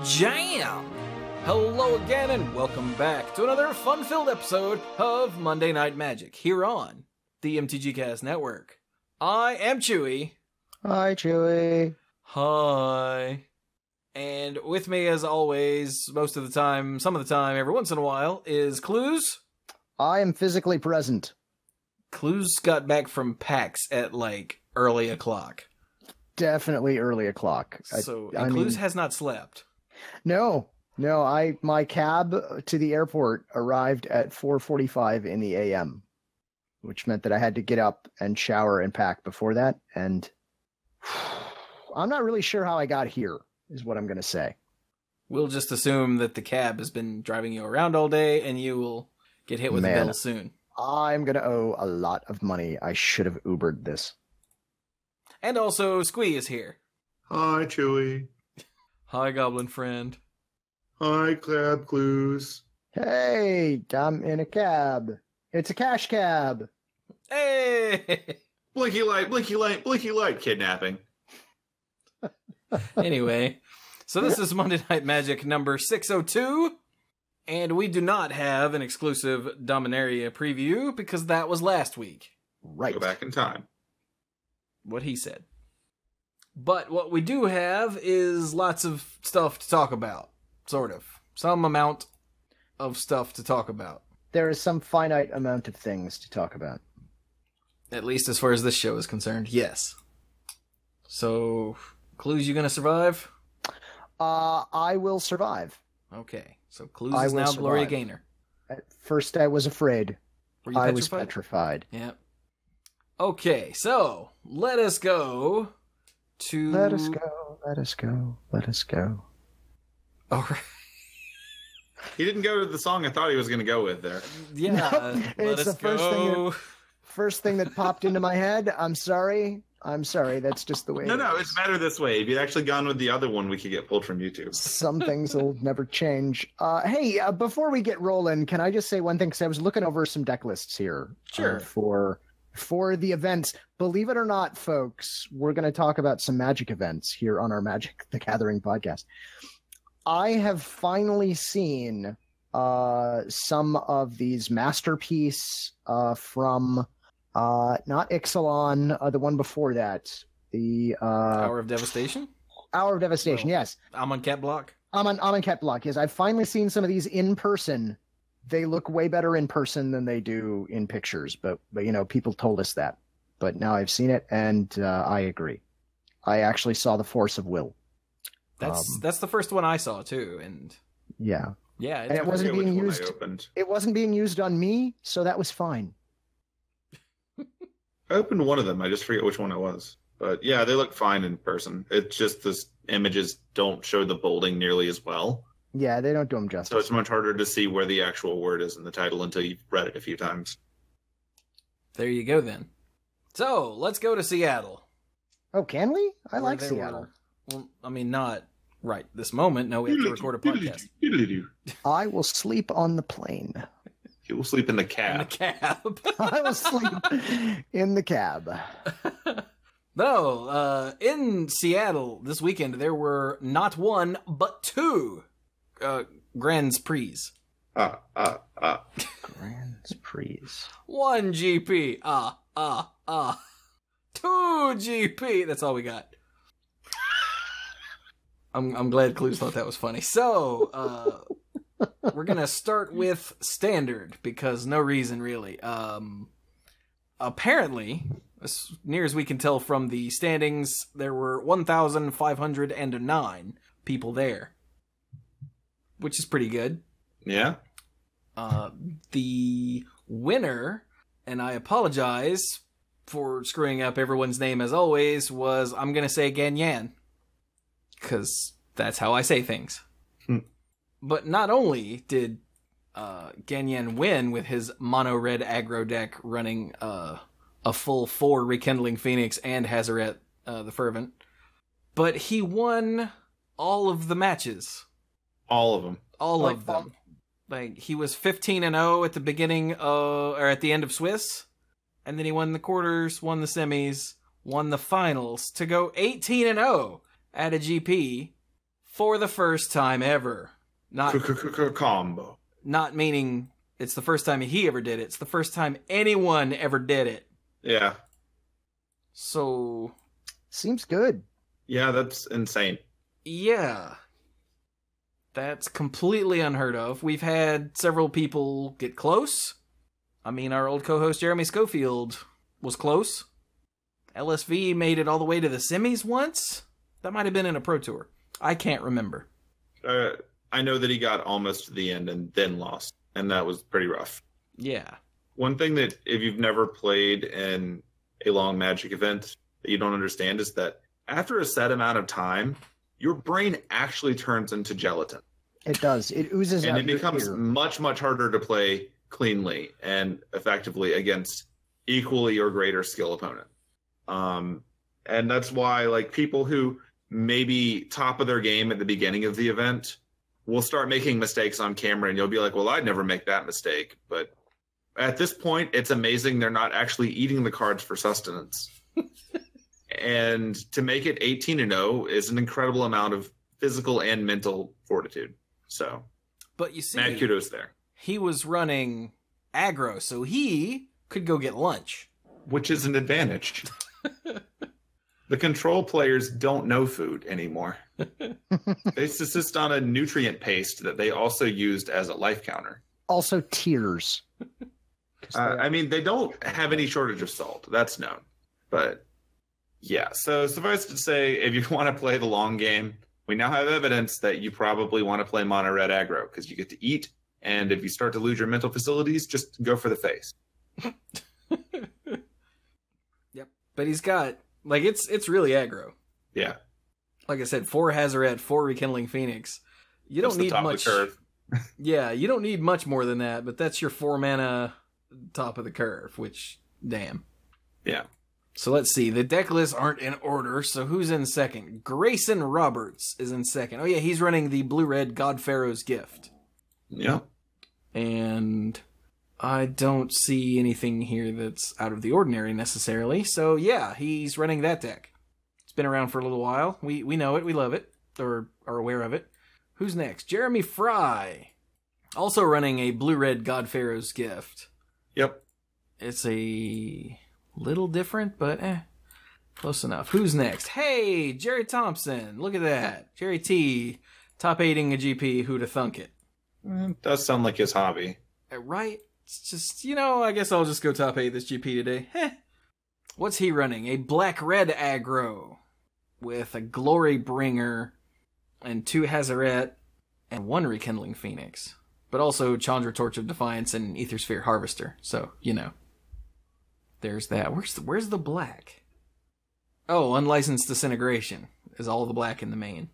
Jam! Hello again and welcome back to another fun-filled episode of Monday Night Magic here on the MTGcast Network. I am Chewie. Hi, Chewie. Hi. And with me, as always, most of the time, some of the time, every once in a while, is Cluze. I am physically present. Cluze got back from PAX at, early o'clock. Definitely early o'clock. Cluze has not slept. No. My cab to the airport arrived at 4:45 in the a.m., which meant that I had to get up and shower and pack before that. And I'm not really sure how I got here, is what I'm going to say. We'll just assume that the cab has been driving you around all day and you will get hit with a bill soon. I'm going to owe a lot of money. I should have Ubered this. And also, Squee is here. Hi, Chewie. Hi, Goblin Friend. Hi, Crab Cluze. Hey, I'm in a cab. It's a cash cab. Hey! Blinky light kidnapping. Anyway, so this is Monday Night Magic number 602, and we do not have an exclusive Dominaria preview because that was last week. Right. Go back in time. What he said. But what we do have is lots of stuff to talk about. Sort of. Some amount of stuff to talk about. There is some finite amount of things to talk about. At least as far as this show is concerned, yes. So, Cluze, you gonna survive? I will survive. Okay. So Cluze is now Gloria Gaynor. At first I was afraid. Were you I petrified? was petrified. Yep. Okay, so let us go to... Let us go. All right. He didn't go to the song I thought he was going to go with there. Yeah, No, it's the first thing that popped into my head. I'm sorry. That's just the way it is. No, it's better this way. If you'd actually gone with the other one, we could get pulled from YouTube. Some things will never change. Hey, before we get rolling, can I just say one thing? Because I was looking over some deck lists here. Sure. For the events. Believe it or not, folks, we're going to talk about some Magic events here on our Magic the Gathering podcast. I have finally seen some of these Masterpiece from not Ixalan, the one before that. The Hour of Devastation? Hour of Devastation, yes. I'm on Cat Block? I'm on Cat Block, yes. I've finally seen some of these in person. They look way better in person than they do in pictures, but people told us that. But now I've seen it, and I agree. I actually saw the Force of Will. That's the first one I saw too, and yeah, and it wasn't being used. It wasn't being used on me, so that was fine. I opened one of them. I just forget which one it was. But yeah, they look fine in person. It's just the images don't show the bolding nearly as well. Yeah, they don't do them justice. So it's much harder to see where the actual word is in the title until you've read it a few times. There you go then. So let's go to Seattle. Oh, can we? I like Seattle. Well, I mean, not right this moment. No, we have to record a podcast. I will sleep on the plane. You will sleep in the cab. In the cab. I will sleep in the cab. No, in Seattle this weekend, there were not one, but two Grands Prix. Grands Prix. 1 GP. 2 GP. That's all we got. I'm glad Cluze thought that was funny. So, we're gonna start with Standard, because no reason, really. Apparently, as near as we can tell from the standings, there were 1,509 people there, which is pretty good. Yeah. The winner, and I apologize for screwing up everyone's name as always, was, I'm gonna say Ganyan, because that's how I say things. But not only did Ganyan win with his mono-red aggro deck running a full 4 Rekindling Phoenix and Hazaret the Fervent, but he won all of the matches. All of them. All of them. He was 15-0 at the beginning or at the end of Swiss, and then he won the quarters, won the semis, won the finals to go 18-0 at a GP For the first time ever. Combo. Not meaning it's the first time he ever did it. It's the first time anyone ever did it. Yeah. So... Seems good. Yeah, that's insane. Yeah. That's completely unheard of. We've had several people get close. I mean, our old co-host Jeremy Schofield was close. LSV made it all the way to the semis once. That might have been in a Pro Tour. I can't remember. I know that he got almost to the end and then lost, and that was pretty rough. Yeah. One thing that if you've never played in a long Magic event that you don't understand is that after a set amount of time, your brain actually turns into gelatin. It does. It oozes out. And it becomes ear. much, much harder to play cleanly and effectively against equally or greater skill opponent. And that's why, like, people who maybe top of their game at the beginning of the event will start making mistakes on camera, and you'll be like, well, I'd never make that mistake. But at this point, it's amazing they're not actually eating the cards for sustenance. And to make it 18-0 is an incredible amount of physical and mental fortitude. So, but you see, mad kudos there. He was running aggro, so he could go get lunch. Which is an advantage. The control players don't know food anymore. They subsist on a nutrient paste that they also used as a life counter. Also tears. I mean, they don't have any shortage of salt. That's known. But yeah, so suffice to say, if you want to play the long game, we now have evidence that you probably want to play mono red aggro because you get to eat. And if you start to lose your mental facilities, just go for the face. Yep. But he's got, like, it's really aggro. Yeah. Like I said, 4 Hazaret, 4 Rekindling Phoenix. You don't need much. Yeah, you don't need much more than that, but that's your 4 mana top of the curve, which, damn. Yeah. So let's see. The deck lists aren't in order, so who's in second? Grayson Roberts is in second. Oh yeah, he's running the blue-red God Pharaoh's Gift. Yeah. And I don't see anything here that's out of the ordinary necessarily. So yeah, he's running that deck. It's been around for a little while. We know it. We love it. Or are aware of it. Who's next? Jeremy Fry. Also running a blue-red God Pharaoh's Gift. Yep. It's a little different, but close enough. Who's next? Hey, Jerry Thompson. Look at that. Jerry T. Top 8ing a GP. Who'da thunk it? Does sound like his hobby. Right? It's just, I guess I'll just go top 8 this GP today. What's he running? A black-red aggro with a Glory Bringer and 2 Hazaret and 1 Rekindling Phoenix. But also Chandra Torch of Defiance and Aethersphere Harvester. So, there's that. Where's the black? Oh, Unlicensed Disintegration is all the black in the main.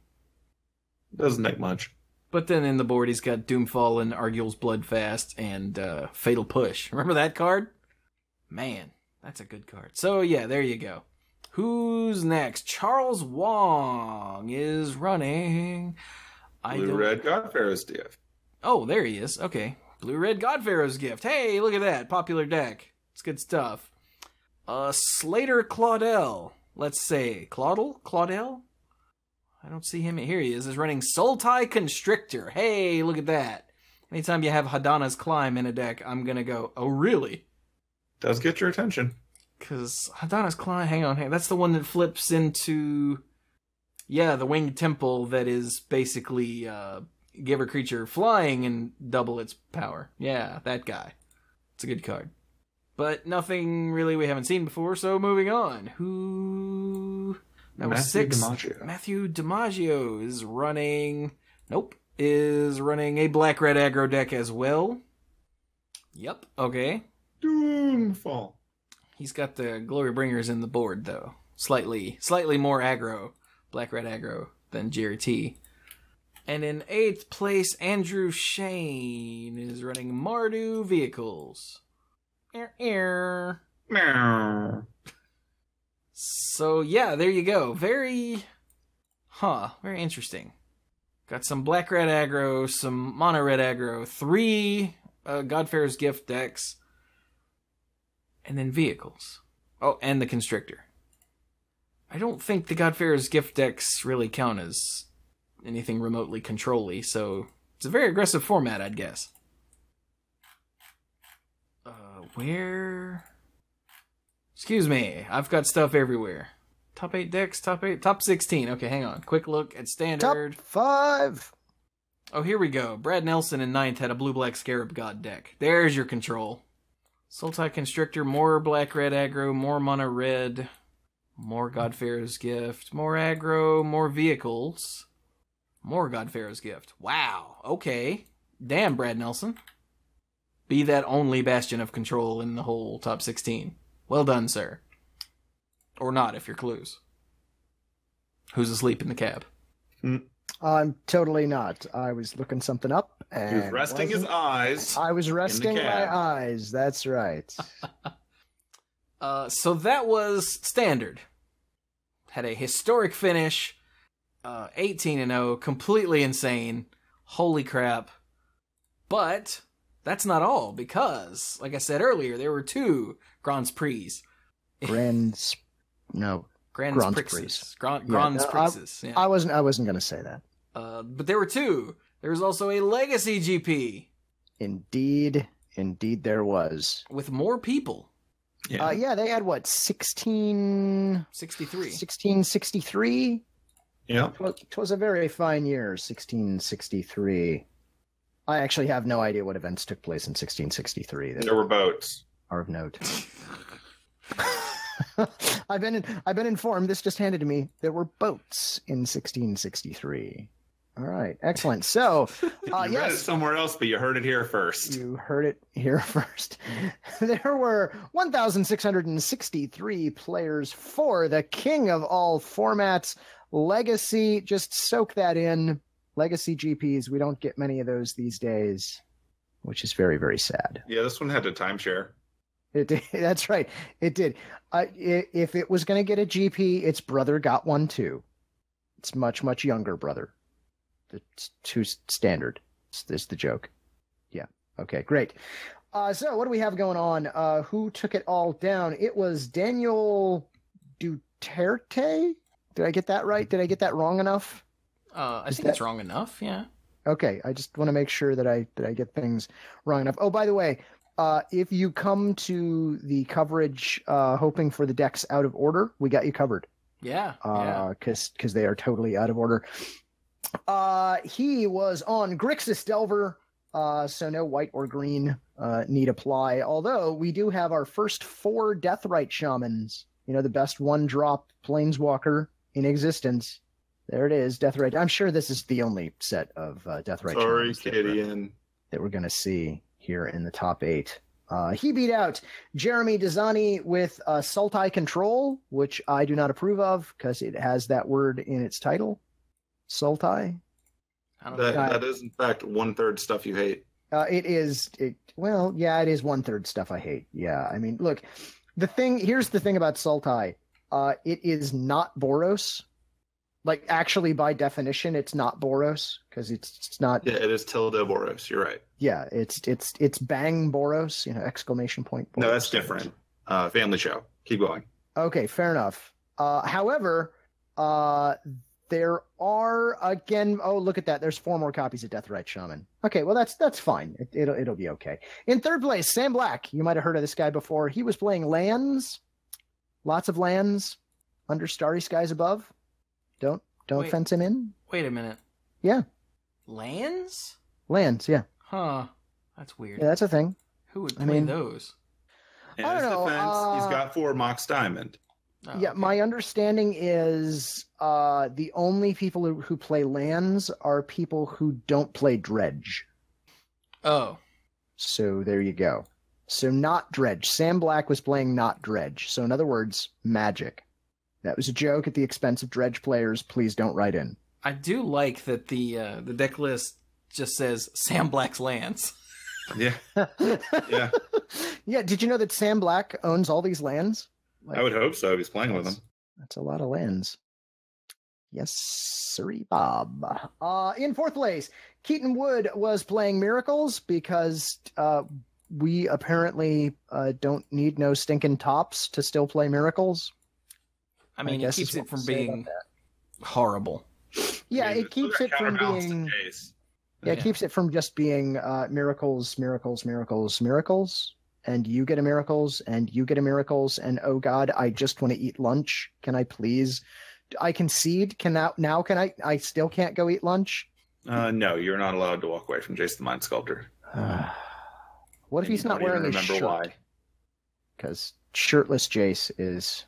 Doesn't make much. But then in the board, he's got Doomfall and Arguel's Bloodfast and Fatal Push. Remember that card? Man, that's a good card. So yeah, there you go. Who's next? Charles Wong is running. Blue-red God Pharaoh's Gift. Oh, there he is. Okay. Blue-red God Pharaoh's Gift. Hey, look at that. Popular deck. It's good stuff. Slater Claudel. Let's say. Claudel? I don't see him. Here he is running Sultai Constrictor. Hey, look at that. Anytime you have Hadana's Climb in a deck, I'm going to go, oh, really? Does get your attention. Because Hadana's Climb, hang on. That's the one that flips into, the Winged Temple that is basically give a creature flying and double its power. Yeah, that guy. It's a good card. But nothing really we haven't seen before, so moving on. Who... That was Matthew 6. DiMaggio. Matthew DiMaggio is running a black-red aggro deck as well. Yep, okay. Doomfall. He's got the Glory Bringers in the board, though. Slightly more aggro, black-red aggro, than Jerry T. And in 8th place, Andrew Shane is running Mardu Vehicles. Meow. So, yeah, there you go. Very interesting. Got some black-red aggro, some mono-red aggro, 3 God Pharaoh's Gift decks, and then vehicles. Oh, and the Constrictor. I don't think the God Pharaoh's Gift decks really count as anything remotely control-y, so it's a very aggressive format, I'd guess. Where? Excuse me, I've got stuff everywhere. Top 8 decks, top 16. Okay, hang on. Quick look at standard. Top 5. Oh, here we go. Brad Nelson in 9th had a blue-black Scarab God deck. There's your control. Sultai Constrictor, more black-red aggro, more mono-red, more Godfarrow's Gift, more aggro, more vehicles, more Godfarrow's Gift. Wow, okay. Damn, Brad Nelson. Be that only bastion of control in the whole top 16. Well done, sir. Or not, if you're Cluze. Who's asleep in the cab? I'm totally not. I was looking something up. And he was resting his eyes. I was resting my eyes. That's right. So that was standard. Had a historic finish. 18-0. Completely insane. Holy crap. But that's not all, because, like I said earlier, there were 2 Grands Prix. Grands Prix. Grands Prix. I wasn't going to say that. But there were 2. There was also a Legacy GP. Indeed there was. With more people. Yeah, they had what, 1663. 1663? Yeah. It was a very fine year, 1663. I actually have no idea what events took place in 1663. There were boats. Are of note. I've been informed. This just handed to me. There were boats in 1663. All right, excellent. So, you read it somewhere else, but you heard it here first. You heard it here first. There were 1,663 players for the king of all formats, Legacy. Just soak that in. Legacy GPs. We don't get many of those these days, which is very, very sad. Yeah, this one had a timeshare. It did. That's right. It did. If it was going to get a GP, its brother got one too. It's much, much younger brother. It's too standard. Is the joke. Yeah. Okay, great. So what do we have going on? Who took it all down? It was Daniel Duterte. Did I get that right? Did I get that wrong enough? I think it's wrong enough, yeah. Okay, I just want to make sure that I get things wrong enough. Oh, by the way, if you come to the coverage hoping for the decks out of order, we got you covered. Yeah. Because they are totally out of order. He was on Grixis Delver, so no white or green need apply. Although we do have our first 4 Deathrite Shamans. You know, the best 1-drop Planeswalker in existence. There it is, Deathrite. I'm sure this is the only set of Deathrite Shamans that we're going to see here in the top 8. He beat out Jeremy Desani with Sultai Control, which I do not approve of because it has that word in its title. Sultai. That is, in fact, 1/3 stuff you hate. It is. It is 1/3 stuff I hate. Yeah, I mean, look, here's the thing about Sultai. It is not Boros. Like, actually, by definition, it's not Boros because it's not. Yeah, it is tilde Boros. You're right. Yeah, it's bang Boros. Exclamation point. Boros. No, that's different. Family show. Keep going. Okay, fair enough. However, there are again. Oh, look at that! There's 4 more copies of Deathrite Shaman. Okay, well that's fine. It'll be okay. In 3rd place, Sam Black. You might have heard of this guy before. He was playing lands, lots of lands, under starry skies above. Don't fence him in. Wait a minute. Yeah. Lands? Lands, yeah. Huh. That's weird. Yeah, that's a thing. Who would play those? In his defense, he's got 4 Mox Diamond. Oh, yeah, okay. My understanding is the only people who play lands are people who don't play Dredge. Oh. So there you go. So not Dredge. Sam Black was playing not Dredge. So in other words, Magic. That was a joke at the expense of Dredge players. Please don't write in. I do like that the deck list just says Sam Black's lands. Yeah. Yeah. Yeah. Did you know that Sam Black owns all these lands? I would hope so. He's playing with them. That's a lot of lands. Yes, sirree, Bob. In 4th place, Keaton Wood was playing Miracles because we apparently don't need no stinking tops to still play Miracles. I mean, it keeps it from being horrible. Yeah, I mean, it keeps still it got from counterbalance to being. Jace. Yeah, it keeps it from just being miracles, miracles, miracles, miracles, and you get a miracles, and you get a miracles, and oh god, I just want to eat lunch. Can I please? I concede. Can now? Can I? I still can't go eat lunch. No, you're not allowed to walk away from Jace the Mind Sculptor. What if And he's you not don't even wearing his remember shirt? why. Because shirtless Jace is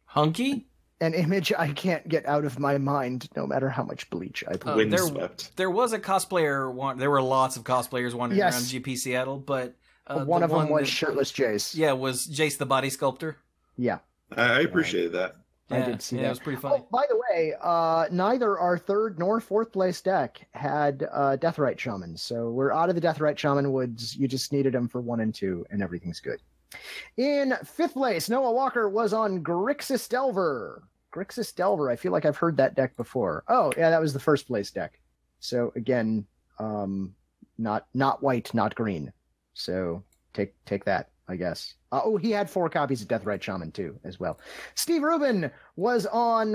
Hunky? an image I can't get out of my mind, no matter how much bleach I put. Windswept. There was a cosplayer. There were lots of cosplayers wandering Yes. around GP Seattle, but one of them was shirtless Jace. Yeah, was Jace the Body Sculptor. Yeah, I appreciated that. I did see that. It was pretty funny. Oh, by the way, neither our third nor fourth place deck had Deathrite Shaman, so we're out of the Deathrite Shaman woods. You just needed them for 1 and 2, and everything's good. In fifth place, Noah Walker was on Grixis Delver. Grixis Delver, I feel like I've heard that deck before. Oh, yeah, that was the first place deck. So again, not white, not green. So take that, I guess. He had 4 copies of Deathrite Shaman too, as well. Steve Rubin was on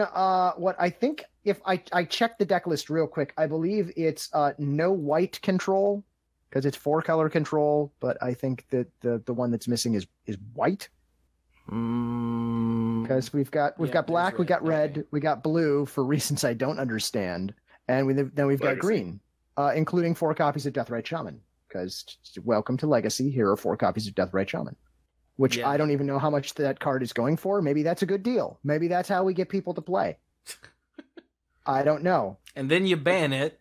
what I think, if I checked the deck list real quick, I believe it's no white control, because it's 4-color control, but I think that the one that's missing is white. Because we've got black, we got red, we got blue for reasons I don't understand, and then we've got green, including 4 copies of Deathrite Shaman. Because welcome to Legacy, here are 4 copies of Deathrite Shaman, which I don't even know how much that card is going for. Maybe that's a good deal. Maybe that's how we get people to play. I don't know. And then you ban it.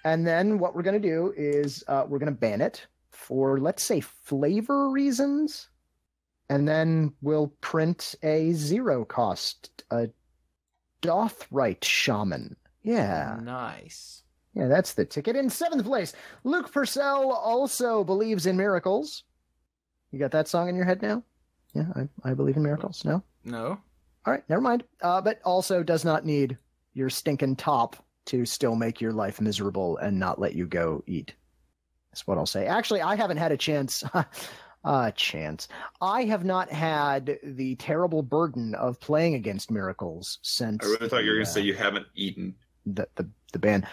And then what we're going to do is we're going to ban it for, let's say, flavor reasons. And then we'll print a 0-cost, a Dothright Shaman. Yeah. Nice. Yeah, that's the ticket. In 7th place, Luke Purcell also believes in miracles. You got that song in your head now? Yeah, I believe in miracles. No? No. All right, never mind. But also does not need your stinking top to still make your life miserable and not let you go eat. That's what I'll say. Actually, I haven't had a chance. I have not had the terrible burden of playing against miracles since. I really thought you were going to say you haven't eaten. The ban.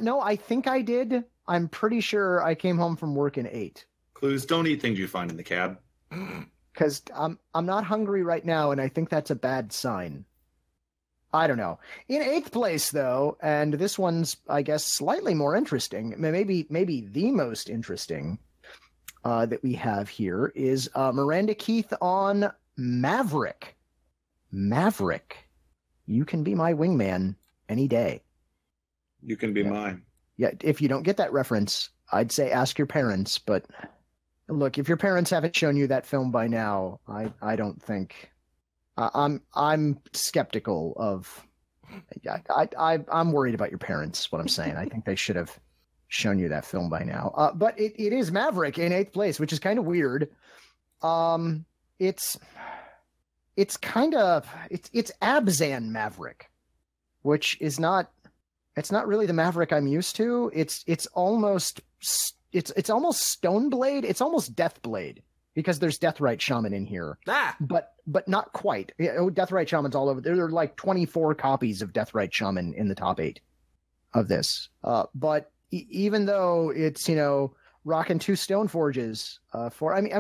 No, I think I did. I'm pretty sure I came home from work and ate. Cluze, don't eat things you find in the cab. Because I'm not hungry right now, and I think that's a bad sign. I don't know. In 8th place, though, and this one's, I guess, slightly more interesting, maybe the most interesting that we have here, is Miranda Keith on Maverick. Maverick. You can be my wingman any day. You can be mine. Yeah, if you don't get that reference, I'd say ask your parents, but look, if your parents haven't shown you that film by now, I don't think... I'm skeptical of... I'm worried about your parents, what I'm saying. I think they should have shown you that film by now. But it is Maverick in 8th place, which is kind of weird. It's Abzan Maverick, which is not... It's not really the Maverick I'm used to. It's almost Stoneblade. It's almost Deathblade, because there's Deathrite Shaman in here. But not quite. Deathrite Shaman's all over. There are like 24 copies of Deathrite Shaman in the top 8 of this. But even though it's, rocking 2 Stoneforges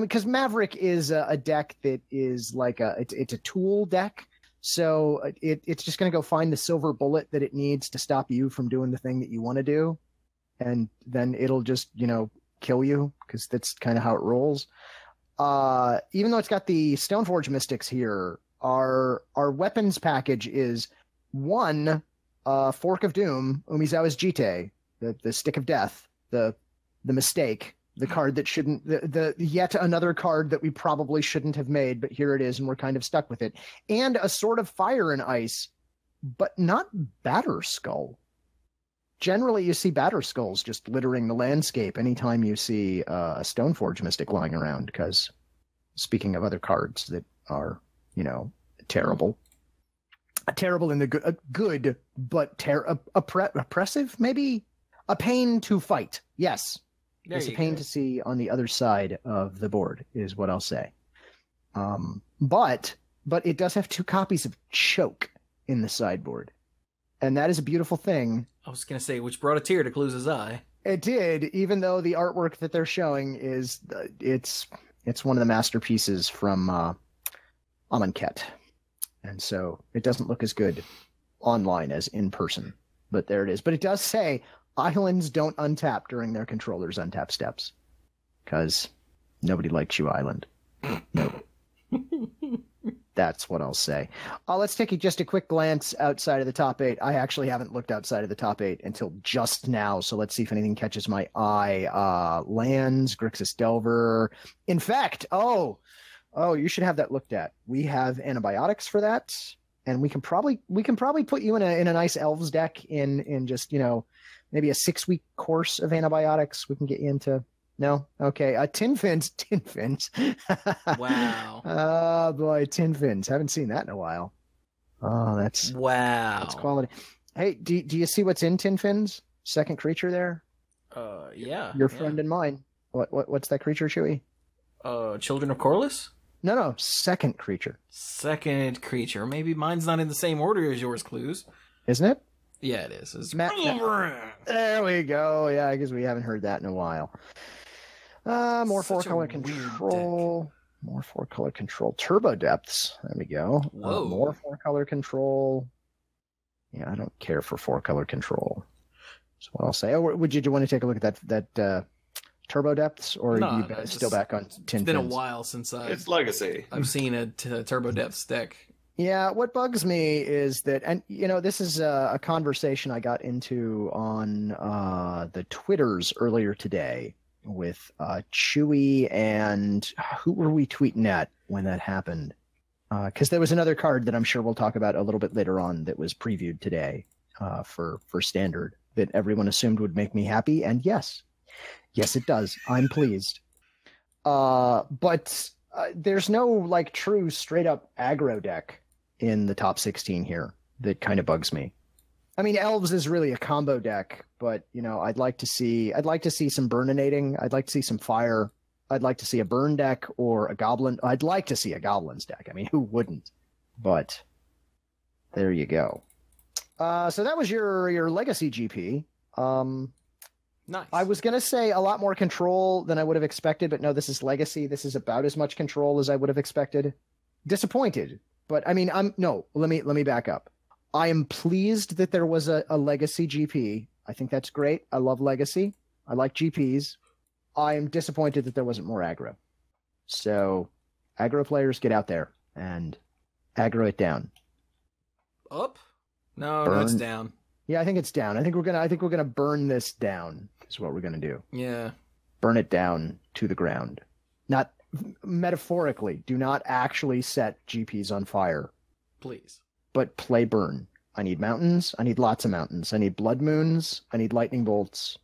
because Maverick is a deck that is like it's a tool deck. So it's just going to go find the silver bullet that it needs to stop you from doing the thing that you want to do. And then it'll just, kill you, because that's kind of how it rolls. Even though it's got the Stoneforge Mystics here, our weapons package is 1 Fork of Doom, Umizawa's Jite, the Stick of Death, the Mistake, the card that shouldn't, the yet another card that we probably shouldn't have made, but here it is, and we're kind of stuck with it. And a Sword of Fire and Ice, but not Batterskull. Generally, you see Batterskulls just littering the landscape anytime you see a Stoneforge Mystic lying around, because speaking of other cards that are, terrible. Terrible in the good, but oppressive, maybe? A pain to fight, yes. It's a pain to see on the other side of the board, is what I'll say. But it does have 2 copies of Choke in the sideboard. And that is a beautiful thing. I was going to say, which brought a tear to Cluze's eye. It did, even though the artwork that they're showing is it's one of the masterpieces from Amonkhet. And so it doesn't look as good online as in person. But there it is. But it does say islands don't untap during their controller's untap steps. Because nobody likes you, Island. No. That's what I'll say. Let's take just a quick glance outside of the top 8. I actually haven't looked outside of the top 8 until just now, so let's see if anything catches my eye. Lands, Grixis Delver. In fact, you should have that looked at. We have antibiotics for that, and we can probably put you in a nice Elves deck in just, maybe a 6-week course of antibiotics. We can get you into. No? Okay. Tin fins. Wow. Oh, boy. Tin fins. Haven't seen that in a while. Oh, that's quality. Hey, do you see what's in tin fins? Second creature there? Yeah. Your friend and mine. What's that creature, Chewie? Children of Corliss? No. Second creature. Second creature. Maybe mine's not in the same order as yours, Cluze. Isn't it? Yeah, it is. It's there we go. Yeah, I guess we haven't heard that in a while. More 4-color control. More 4-color control. Turbo depths. There we go. More 4-color control. Yeah, I don't care for 4-color control. That's what I'll say. Would you want to take a look at that turbo depths, or are you still back on tin? It's been a while since it's Legacy. I've seen a turbo depths deck. Yeah, what bugs me is that, and this is a conversation I got into on the Twitters earlier today with Chewie, and who were we tweeting at when that happened? Because there was another card that I'm sure we'll talk about a little bit later on that was previewed today for Standard that everyone assumed would make me happy, and yes, it does. I'm pleased. But there's no true straight up aggro deck in the top 16 here that kind of bugs me. I mean, Elves is really a combo deck, but I'd like to see some burninating. I'd like to see some fire. I'd like to see a burn deck or a goblin. I'd like to see a goblins deck. I mean, who wouldn't? But there you go. So that was your legacy GP. Nice. I was gonna say a lot more control than I would have expected, but no, this is legacy. This is about as much control as I would have expected. Disappointed, but I mean, let me back up. I am pleased that there was a legacy GP. I think that's great. I love legacy. I like GPs. I am disappointed that there wasn't more aggro. So, aggro players, get out there and aggro it down. Up? No, it's down. Yeah, I think it's down. I think we're gonna burn this down. Is what we're gonna do. Yeah. Burn it down to the ground. Not metaphorically. Do not actually set GPs on fire. Please. But play burn. I need mountains. I need lots of mountains. I need blood moons. I need lightning bolts.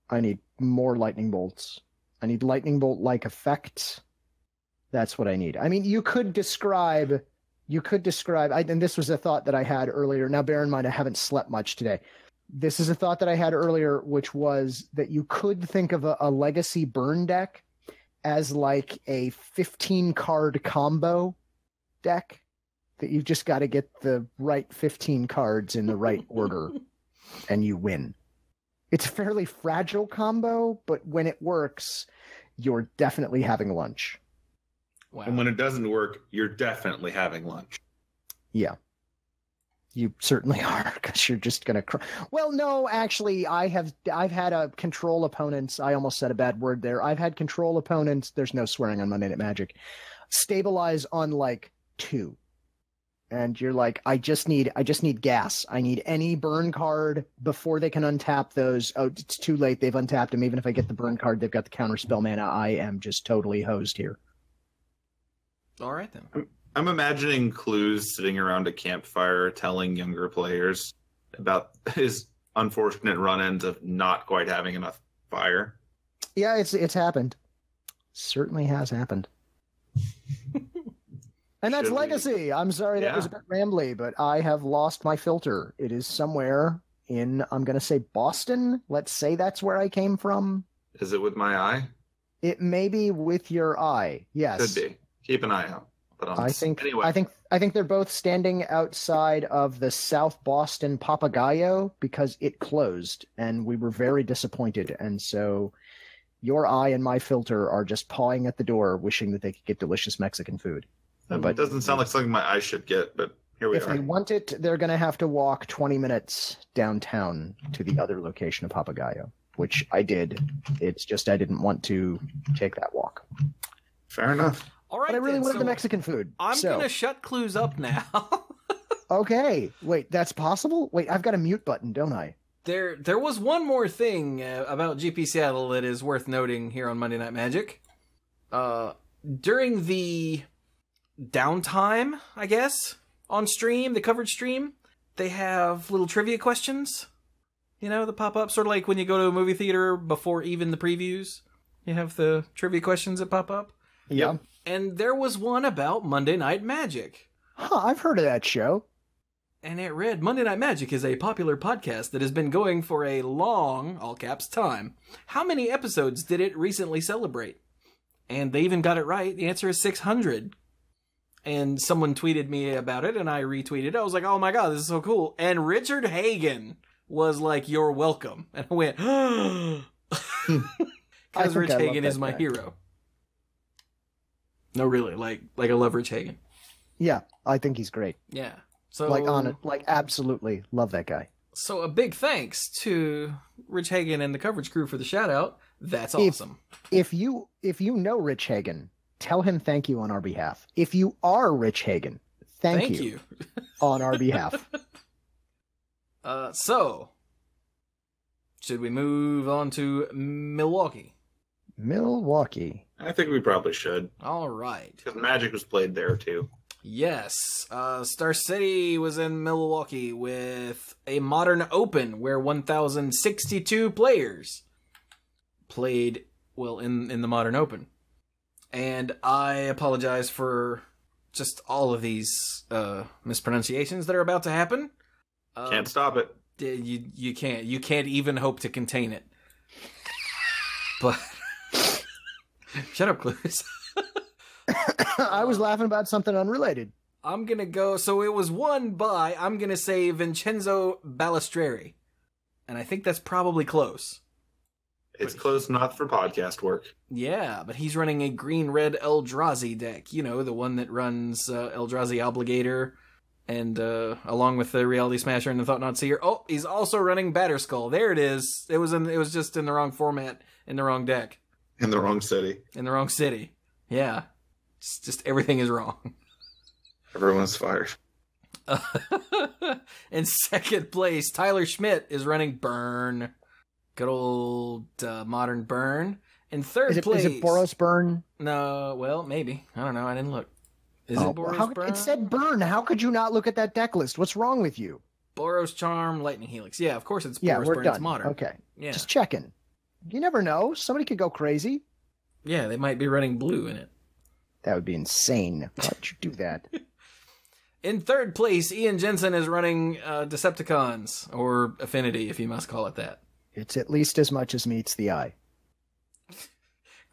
I need more lightning bolts. I need lightning bolt-like effects. That's what I need. I mean, you could describe, and this was a thought that I had earlier. Now, bear in mind, I haven't slept much today. This is a thought that I had earlier, which was that you could think of a legacy burn deck as like a 15-card combo deck that you've just got to get the right 15 cards in the right order and you win. It's a fairly fragile combo, but when it works, you're definitely having lunch. Wow. And when it doesn't work, you're definitely having lunch. Yeah. You certainly are, because you're just going to Well, no, actually, I've had a control opponents. I almost said a bad word there. I've had control opponents. There's no swearing on Monday Night Magic. Stabilize on like 2. And you're like, I just need gas. I need any burn card before they can untap those. Oh, it's too late. They've untapped them. Even if I get the burn card, they've got the counter spell mana. I am just totally hosed here. All right, then. I'm imagining Cluze sitting around a campfire telling younger players about his unfortunate run-ins of not quite having enough fire. Yeah, it's happened. Certainly has happened. And that's legacy. I'm sorry that was a bit rambly, but I have lost my filter. It is somewhere in, I'm going to say Boston. Let's say that's where I came from. Is it with my eye? It may be with your eye. Yes. Could be. Keep an eye out. But I think they're both standing outside of the South Boston Papagayo because it closed, and we were very disappointed. And so, your eye and my filter are just pawing at the door, wishing that they could get delicious Mexican food. But it doesn't sound like something my eyes should get. But here we are. If they want it, they're going to have to walk 20 minutes downtown to the other location of Papagayo, which I did. It's just I didn't want to take that walk. Fair enough. All right, but I really wanted the Mexican food. I'm going to shut Cluze up now. Okay. Wait, that's possible? Wait, I've got a mute button, don't I? There was one more thing about GP Seattle that is worth noting here on Monday Night Magic. During the downtime, I guess, on stream, the coverage stream, they have little trivia questions, that pop up, sort of like when you go to a movie theater before even the previews. You have the trivia questions that pop up. Yeah. And there was one about Monday Night Magic. Huh, I've heard of that show. And it read, Monday Night Magic is a popular podcast that has been going for a long, all caps, time. How many episodes did it recently celebrate? And they even got it right. The answer is 600. And someone tweeted me about it, and I retweeted. I was like, oh my god, this is so cool. And Richard Hagen was like, you're welcome. And I went, because Rich Hagen is my hero. No, really, like I love Rich Hagen. Yeah, I think he's great. Yeah. So absolutely love that guy. So a big thanks to Rich Hagen and the coverage crew for the shout out. That's awesome. If you know Rich Hagen, tell him thank you on our behalf. If you are Rich Hagen, thank you on our behalf. So should we move on to Milwaukee? Milwaukee. I think we probably should. All right. Because Magic was played there, too. Yes. Star City was in Milwaukee with a Modern Open where 1,062 players played, in the Modern Open. And I apologize for just all of these mispronunciations that are about to happen. Can't stop it. You can't. You can't even hope to contain it. But... Shut up, Cluze. I was laughing about something unrelated. I'm going to go... So it was won by, I'm going to say, Vincenzo Balistreri. And I think that's probably close. It's close enough for podcast work. Yeah, but he's running a green-red Eldrazi deck. The one that runs Eldrazi Obligator, and along with the Reality Smasher and the Thought-Knot Seer. Oh, he's also running Batterskull. There it is. It was just in the wrong format, in the wrong deck. In the wrong city. In the wrong city. Yeah. It's just everything is wrong. Everyone's fired. In second place, Tyler Schmidt is running Burn. Good old modern Burn. In third place... Is it Boros Burn? No, well, maybe. I don't know. I didn't look. Is it Boros Burn? It said Burn. How could you not look at that deck list? What's wrong with you? Boros Charm, Lightning Helix. Yeah, of course it's Boros Burn. Done. It's modern. Okay. Yeah. Just checking. You never know. Somebody could go crazy. Yeah, they might be running blue in it. That would be insane. Why'd you do that? In third place, Ian Jensen is running Decepticons, or Affinity, if you must call it that. It's at least as much as meets the eye.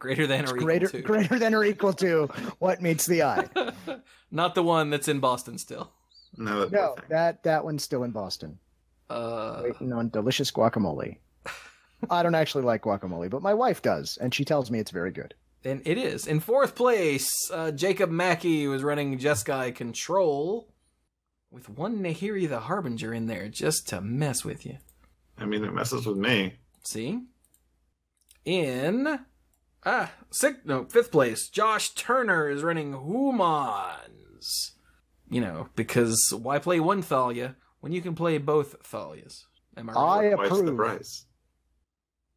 Greater than or equal to. Greater than or equal to what meets the eye. Not the one that's in Boston still. No, that one's still in Boston. Waiting on delicious guacamole. I don't actually like guacamole, but my wife does, and she tells me it's very good. And it is. In fourth place, Jacob Mackey was running Jeskai Control with one Nahiri the Harbinger in there just to mess with you. I mean, it messes with me. See? In fifth place, Josh Turner is running Humans. Because why play one Thalia when you can play both Thalias? Am I right? I approve. Twice the price.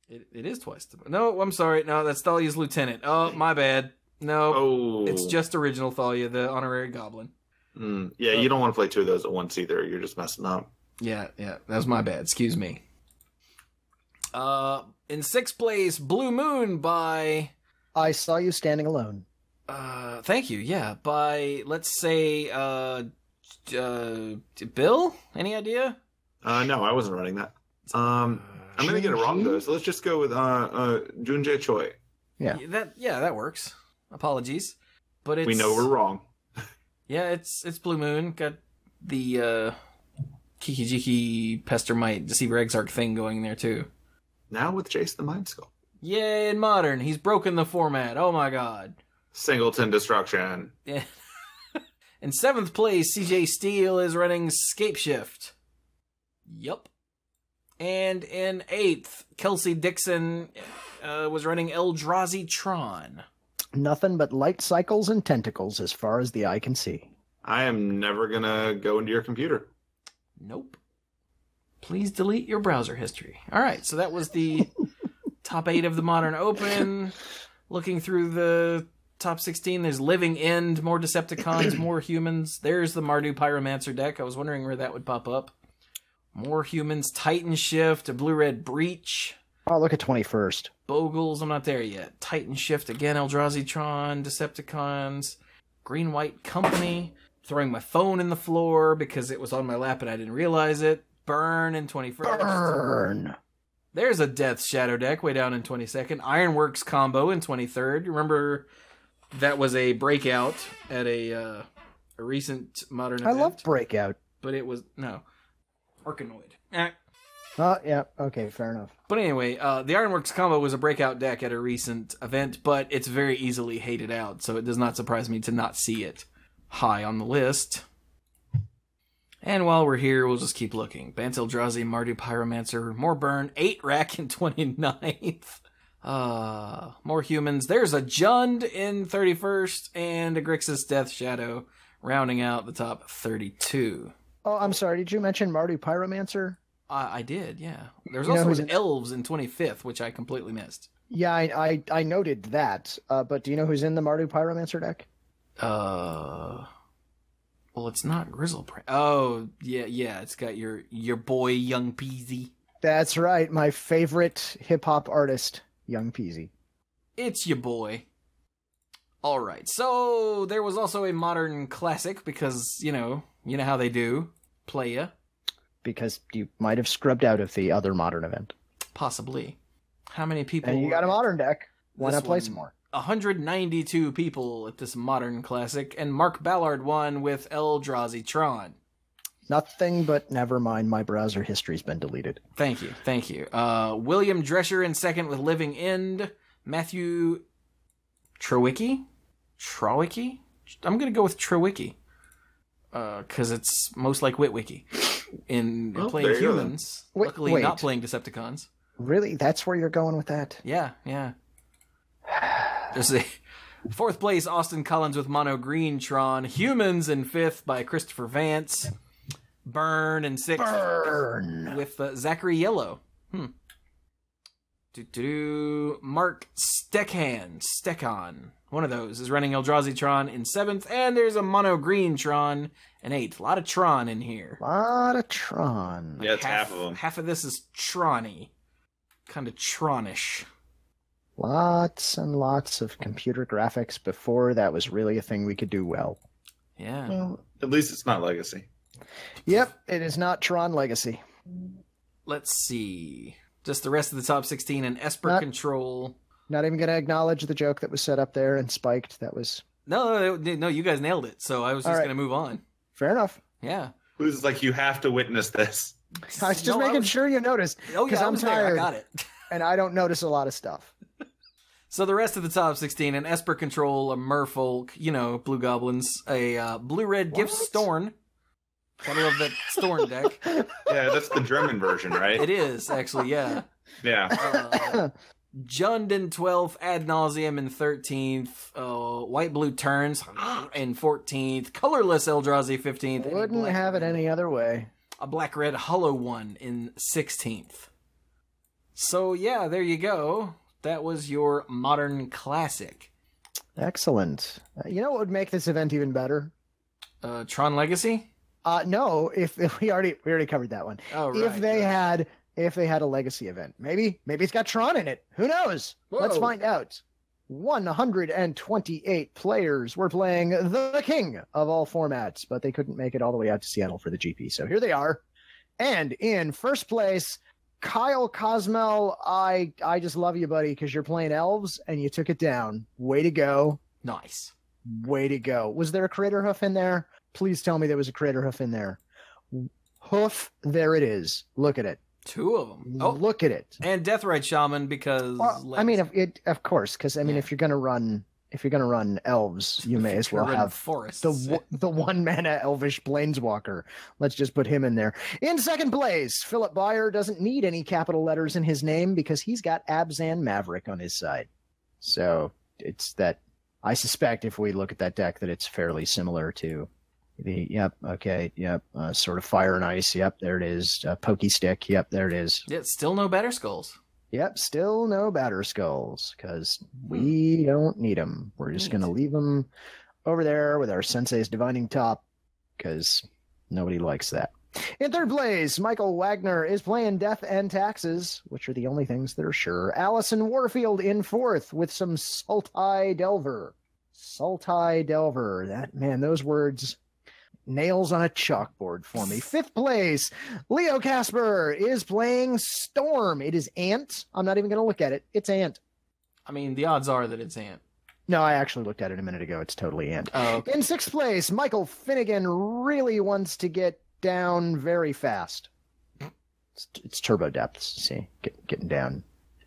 It is twice the... No, I'm sorry. No, that's Thalia's Lieutenant. Oh, my bad. No, It's just original Thalia, the honorary goblin. Yeah, you don't want to play two of those at once either. You're just messing up. Yeah, that was my bad. Excuse me. In sixth place, Blue Moon by... I Saw You Standing Alone. Thank you. Yeah, by, let's say, Bill? Any idea? No, I wasn't running that. I'm going to get it wrong, though, so let's just go with Junjae Choi. Yeah. That works. Apologies. But it's... We know we're wrong. Yeah, it's Blue Moon. Got the Kiki Jiki Pestermite Deceiver Exarch thing going there too. Now with Jace the Mind Skull. Yay, in Modern. He's broken the format. Oh my god. Singleton Destruction. Yeah. In 7th place, CJ Steele is running Scapeshift. Yup. And in 8th, Kelsey Dixon was running Eldrazi Tron. Nothing but light cycles and tentacles as far as the eye can see. I am never going to go into your computer. Nope. Please delete your browser history. All right, so that was the top 8 of the Modern Open. Looking through the top 16, there's Living End, more Decepticons, more humans. There's the Mardu Pyromancer deck. I was wondering where that would pop up. More humans, Titan Shift, a blue-red Breach. Oh, look at 21st. Bogles, I'm not there yet. Titan Shift again, Eldrazi Tron, Decepticons, Green-White Company. Throwing my phone in the floor because it was on my lap and I didn't realize it. Burn in 21st. Burn. There's a Death Shadow deck way down in 22nd. Ironworks combo in 23rd. Remember that was a breakout at a recent Modern event. I love breakout. But it was, no. Arkanoid. Oh, yeah. Okay, fair enough. But anyway, the Ironworks combo was a breakout deck at a recent event, but it's very easily hated out, so it does not surprise me to not see it high on the list. And while we're here, we'll just keep looking. Bant Eldrazi, Mardu Pyromancer, more Burn, 8 rack in 29th. More humans. There's a Jund in 31st, and a Grixis Death Shadow rounding out the top 32. Oh, I'm sorry. Did you mention Mardu Pyromancer? I did, yeah. There's also Elves in 25th, which I completely missed. Yeah, I noted that. But do you know who's in the Mardu Pyromancer deck? Well, it's not Grizzlebrand. Oh, yeah. It's got your boy Young Peasy. That's right, my favorite hip hop artist, Young Peasy. It's your boy. All right. So there was also a Modern Classic because you know how they do. Playa. Because you might have scrubbed out of the other Modern event. Possibly. How many people? And you got a Modern deck. Why not play some more? 192 people at this Modern Classic, and Mark Ballard won with Eldrazi Tron. Nothing but never mind, my browser history's been deleted. Thank you. William Drescher in second with Living End. Matthew Trowicki? I'm going to go with Trowicki. Because it's most like Witwicky in playing humans. Luckily not playing Decepticons. Really? That's where you're going with that? Yeah. There's a 4th place, Austin Collins with Mono Green Tron. Humans in 5th by Christopher Vance. Burn in 6th with Zachary Yellow. Mark Stekon. One of those is running Eldrazi Tron in 7th. And there's a Mono Green Tron in 8th. A lot of Tron in here. Yeah, it's half of them. Half of this is Tron-y. Kind of Tronish. Lots and lots of computer graphics before that was really a thing we could do well. Yeah. Well, at least it's not Legacy. Yep, it is not Tron Legacy. Let's see. Just the rest of the top 16 and Esper Control. Not even going to acknowledge the joke that was set up there and spiked. That was... No, you guys nailed it. So I was just going to move on. Fair enough. Yeah. Who's like, you have to witness this. I was just making sure you noticed. Oh, yeah, I'm tired. I got it. And I don't notice a lot of stuff. So the rest of the top 16, an Esper Control, a Merfolk, Blue Goblins, a Blue-Red Gift Storn. Gotta love that Storn deck. Yeah, that's the German version, right? It is, actually, yeah. Yeah. Jund in 12th, Ad Nauseam in 13th, White Blue Turns in 14th, Colorless Eldrazi 15th. Wouldn't have it any other way. A Black Red Hollow One in 16th. So, yeah, there you go. That was your Modern Classic. Excellent. You know what would make this event even better? Tron Legacy? No, if we already covered that one. Oh, right. If they had a Legacy event, maybe it's got Tron in it. Who knows? Whoa. Let's find out. 128 players were playing the king of all formats, but they couldn't make it all the way out to Seattle for the GP. So here they are. And in first place, Kyle Cosmel, I just love you, buddy, because you're playing elves and you took it down. Way to go. Nice. Way to go. Was there a Crater Hoof in there? Please tell me there was a Crater Hoof in there. Hoof, there it is. Look at it. 2 of them. Oh, look at it. And Deathrite Shaman because. Well, I mean, of course, because if you're gonna run elves, you may as well have forests. The 1 mana elvish planeswalker. Let's just put him in there. In second place, Philip Byer doesn't need any capital letters in his name because he's got Abzan Maverick on his side. So it's that. I suspect if we look at that deck that it's fairly similar to the sort of Fire and Ice. Yep, there it is. Pokey Stick. Yep, there it is. Yeah, still no Batter Skulls. Yep, still no Batter Skulls because we don't need them. We're just going to leave them over there with our Sensei's Divining Top because nobody likes that. In third place, Michael Wagner is playing Death and Taxes, which are the only things that are sure. Allison Warfield in fourth with some Sultai Delver. Sultai Delver. Those words, nails on a chalkboard for me. Fifth place, Leo Casper is playing Storm. It is Ant. I'm not even going to look at it. It's Ant. I mean, the odds are that it's Ant. No, I actually looked at it a minute ago. It's totally Ant. Oh, okay. In sixth place, Michael Finnegan really wants to get down very fast. It's turbo depths. See, getting down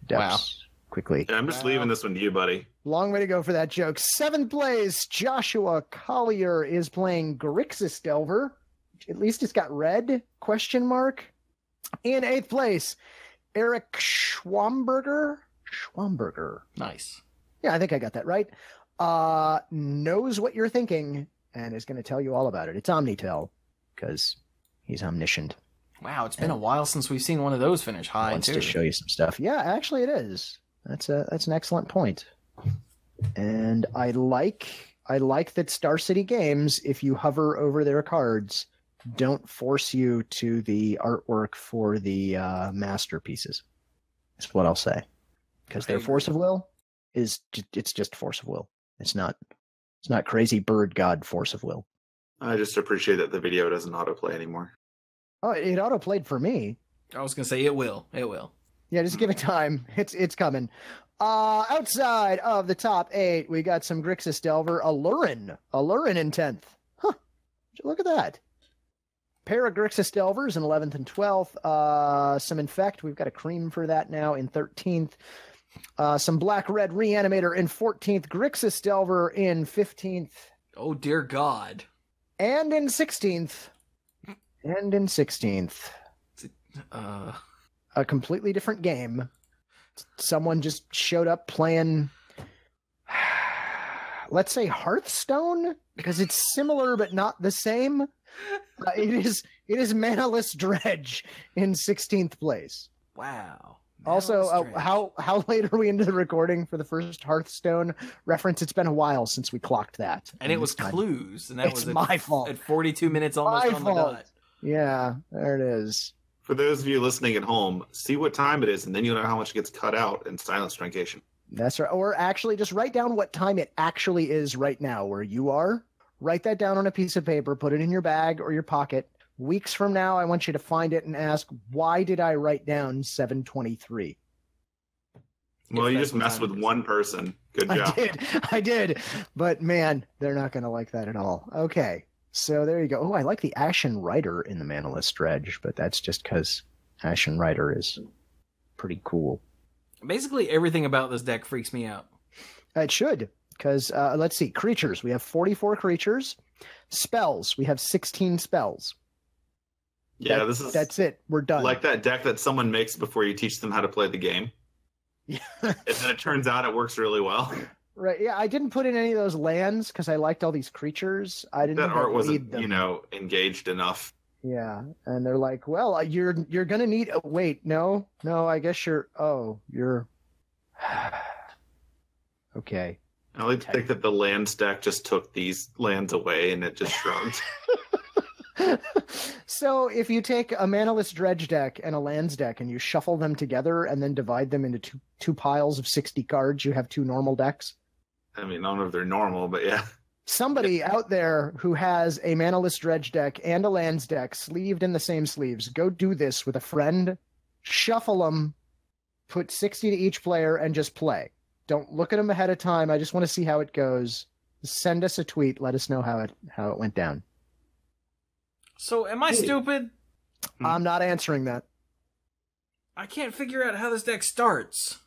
depths quickly. Yeah, I'm just leaving this one to you, buddy. Long way to go for that joke. Seventh place, Joshua Collier is playing Grixis Delver. At least it's got red, ? In eighth place, Eric Schwamberger. Nice. Yeah, I think I got that right. Knows what you're thinking and is going to tell you all about it. It's Omnitel because he's omniscient. Wow, it's been a while since we've seen one of those finish high. Wants to show you some stuff. Yeah, actually, it is. That's an excellent point. And I like that Star City Games, if you hover over their cards, don't force you to the artwork for the masterpieces. That's what I'll say. Because their force of will it's just force of will. It's not crazy bird god force of will. I just appreciate that the video doesn't autoplay anymore. Oh, it autoplayed for me. I was gonna say it will. It will. Yeah, just give it time. It's coming. Outside of the top 8, we got some Grixis Delver, Alurin in 10th. Huh. Look at that. Pair of Grixis Delvers in 11th and 12th. Some Infect. We've got a cream for that now in 13th. Some Black-Red Reanimator in 14th. Grixis Delver in 15th. Oh, dear God. And in 16th. A completely different game. Someone just showed up playing, let's say, Hearthstone, because it's similar but not the same. It is Manaless Dredge in 16th place. Wow. Also, how late are we into the recording for the first Hearthstone reference? It's been a while since we clocked that. And it was Cluze, and that was my fault. At 42 minutes almost on the dot. Yeah, there it is. For those of you listening at home, see what time it is, and then you'll know how much gets cut out in silence truncation. That's right. Or actually, just write down what time it actually is right now where you are. Write that down on a piece of paper, put it in your bag or your pocket. Weeks from now, I want you to find it and ask, why did I write down 7:23? Well, you just messed with one person. Good job. I did. But man, they're not going to like that at all. Okay. So there you go. Oh, I like the Ashen Rider in the Manaless Dredge, but that's just because Ashen Rider is pretty cool. Basically, everything about this deck freaks me out. It should, because let's see. Creatures. We have 44 creatures. Spells. We have 16 spells. Yeah, that's it. We're done. Like that deck that someone makes before you teach them how to play the game. Yeah. And then it turns out it works really well. Right. Yeah, I didn't put in any of those lands because I liked all these creatures. I didn't. That art wasn't, them. engaged enough. Yeah, and they're like, "Well, you're gonna need." Wait, no. I guess you're. Oh, you're. Okay. I like to think that the land stack just took these lands away and it just shrugged. So if you take a Manaless Dredge deck and a lands deck and you shuffle them together and then divide them into two piles of 60 cards, you have 2 normal decks. I mean, I don't know if they're normal, but yeah. Somebody out there who has a Manaless Dredge deck and a lands deck sleeved in the same sleeves, go do this with a friend, shuffle them, put 60 to each player, and just play. Don't look at them ahead of time. I just want to see how it goes. Send us a tweet. Let us know how it went down. So, am I stupid? I'm not answering that. I can't figure out how this deck starts.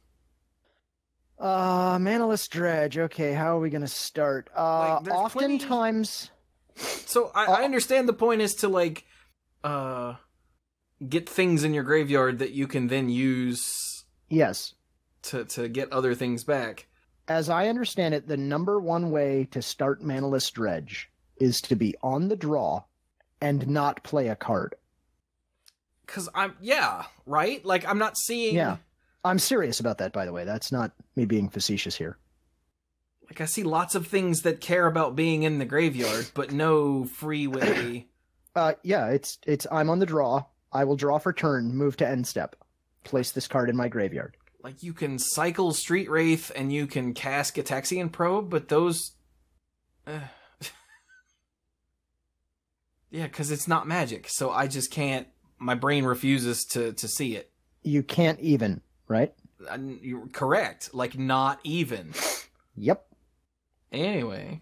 Manaless Dredge. Okay, how are we gonna start? Oftentimes... So, I understand the point is to, like, get things in your graveyard that you can then use... Yes. To get other things back. As I understand it, the number one way to start Manaless Dredge is to be on the draw and not play a card. Because right? Like, I'm not seeing... Yeah. I'm serious about that, by the way. That's not me being facetious here. Like, I see lots of things that care about being in the graveyard, but no free way. Yeah, it's I'm on the draw. I will draw for turn, move to end step. Place this card in my graveyard. Like, you can cycle Street Wraith and you can cast Gataxian Probe, but those... Yeah, because it's not magic, so I just can't... My brain refuses to see it. You can't even, right? You're correct. Like, not even. Yep. Anyway.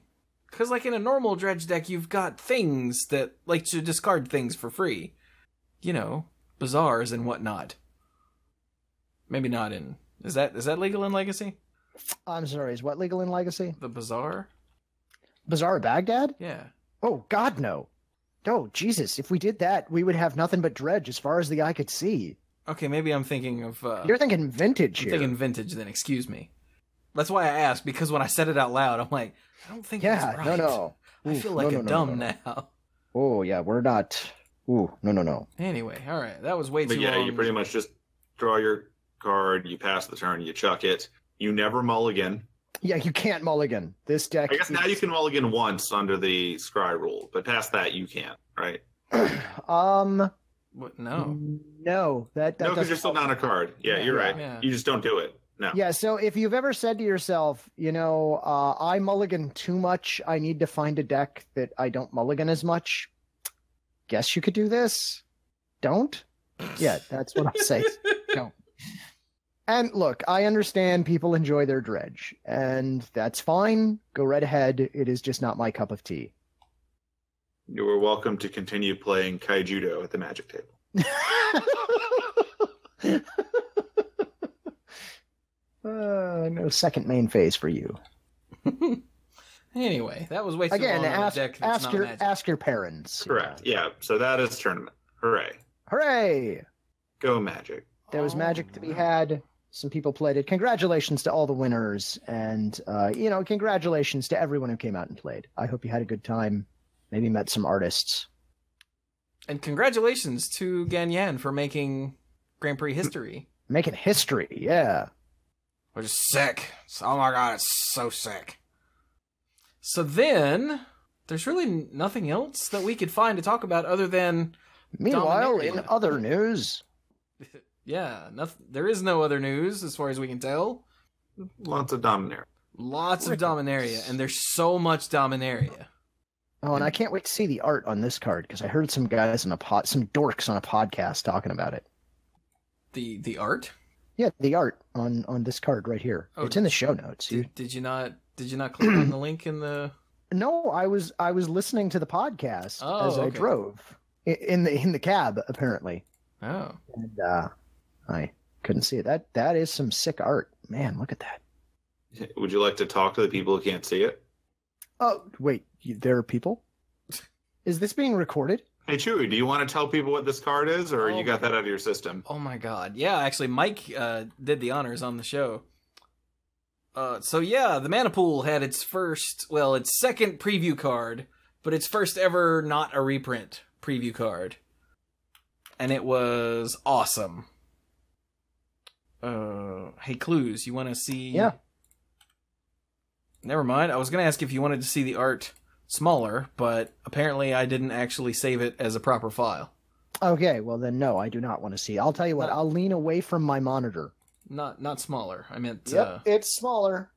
Because, like, in a normal Dredge deck, you've got things that like to discard things for free. You know, bazaars and whatnot. Maybe not in... Is that legal in Legacy? I'm sorry, is what legal in Legacy? The bazaar? Bazaar of Baghdad? Yeah. Oh, God, no. Oh, Jesus, if we did that, we would have nothing but Dredge as far as the eye could see. Okay, maybe I'm thinking of... You're thinking Vintage here. I'm thinking Vintage, then, excuse me. That's why I asked, because when I said it out loud, I'm like, I don't think that's right. No. I feel like a dumb now. Oh, yeah, we're not... Ooh, no. Anyway, all right, that was way too long. You pretty much just draw your card, you pass the turn, you chuck it. You never mulligan. Yeah, you can't mulligan. This deck... I guess now you can mulligan once under the Scry rule, but past that you can't, right? What? No. No, that no, because you're still down a card. Yeah, you're right. Yeah. You just don't do it. No. Yeah, so if you've ever said to yourself, I mulligan too much, I need to find a deck that I don't mulligan as much, guess you could do this. Don't? Yeah, that's what I'll say. Don't. And look, I understand people enjoy their Dredge, and that's fine. Go right ahead. It is just not my cup of tea. You are welcome to continue playing Kaijudo at the Magic table. No second main phase for you. Anyway, that was way too long on a deck that's not magic. Ask your parents. Correct. Yeah, so that is tournament. Hooray. Hooray! Go Magic. There was magic to be had. Some people played it. Congratulations to all the winners. And, congratulations to everyone who came out and played. I hope you had a good time. Maybe met some artists. And congratulations to Ganyan for making Grand Prix history. Making history, yeah. Which is sick. Oh my god, it's so sick. So then, there's really nothing else that we could find to talk about other than... Meanwhile, Dominaria. in other news... Yeah, there is no other news as far as we can tell. Lots of Dominaria. Lots of Dominaria, and there's so much Dominaria. Oh, and I can't wait to see the art on this card, because I heard some guys some dorks on a podcast talking about it. The art? Yeah, the art on this card right here. Oh, it's in the show notes. Did you not click on the link in the... No, I was listening to the podcast as I drove in the cab, apparently. Oh. And I couldn't see it. That is some sick art. Man, look at that. Would you like to talk to the people who can't see it? Oh, wait, there are people? Is this being recorded? Hey, Chewie, do you want to tell people what this card is, or you got that out of your system? Oh my god. Yeah, actually, Mike did the honors on the show. So yeah, the Mana Pool had its second preview card, but its first ever not a reprint preview card. And it was awesome. Hey, Cluze, you want to see... Yeah. Never mind. I was going to ask if you wanted to see the art smaller, but apparently I didn't actually save it as a proper file. Okay, well then no, I do not want to see. I'll tell you what, I'll lean away from my monitor. Not smaller. I meant... Yep, it's smaller.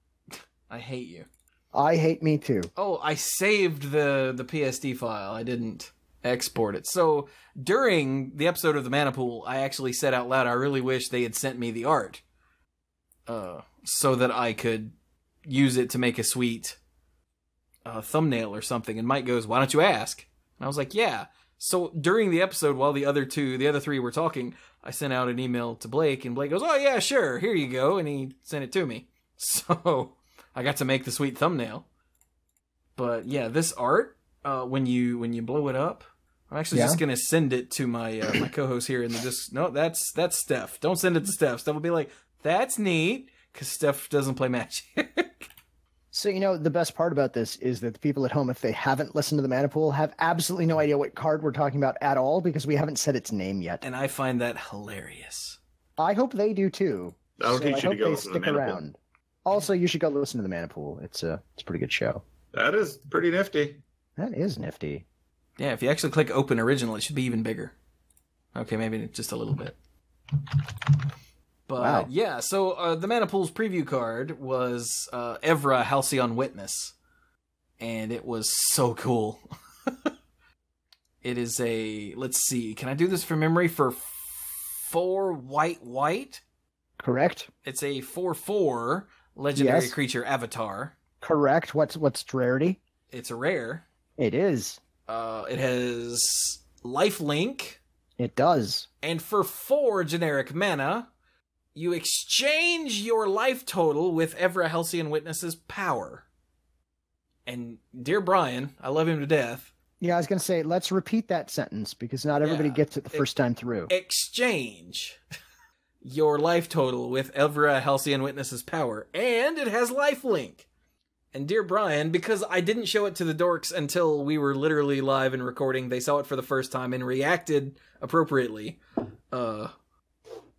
I hate you. I hate me too. Oh, I saved the PSD file. I didn't export it. So during the episode of the Mana Pool, I actually said out loud, I really wish they had sent me the art. So that I could use it to make a sweet thumbnail or something. And Mike goes, "Why don't you ask?" And I was like, "Yeah." So during the episode, while the other three were talking, I sent out an email to Blake, and Blake goes, "Oh yeah, sure, here you go," and he sent it to me. So I got to make the sweet thumbnail. But yeah, this art, when you blow it up, I'm actually just gonna send it to my my co-host here, and just no, that's Steph. Don't send it to Steph. Steph will be like, "That's neat," because Steph doesn't play Magic. So, the best part about this is that the people at home, if they haven't listened to the Mana Pool, have absolutely no idea what card we're talking about at all because we haven't said its name yet. And I find that hilarious. I hope they do too. That'll teach you to go listen to the Mana around. Pool. Also, you should go listen to the Mana Pool. It's a pretty good show. That is pretty nifty. That is nifty. Yeah, if you actually click Open Original, it should be even bigger. Okay, maybe just a little bit. But wow. Yeah, so the Mana Pool's preview card was Evra Halcyon Witness. And it was so cool. It is let's see, can I do this from memory? For 4 white? Correct. It's a 4/4 legendary creature avatar. Correct. What's its rarity? It's a rare. It is. It has lifelink. It does. And for 4 generic mana, you exchange your life total with Evra Halcyon Witness's power. And dear Brian, I love him to death. Yeah, I was going to say, let's repeat that sentence because not everybody gets it the first time through. Exchange your life total with Evra Halcyon Witness's power. And it has lifelink. And dear Brian, because I didn't show it to the dorks until we were literally live and recording, they saw it for the first time and reacted appropriately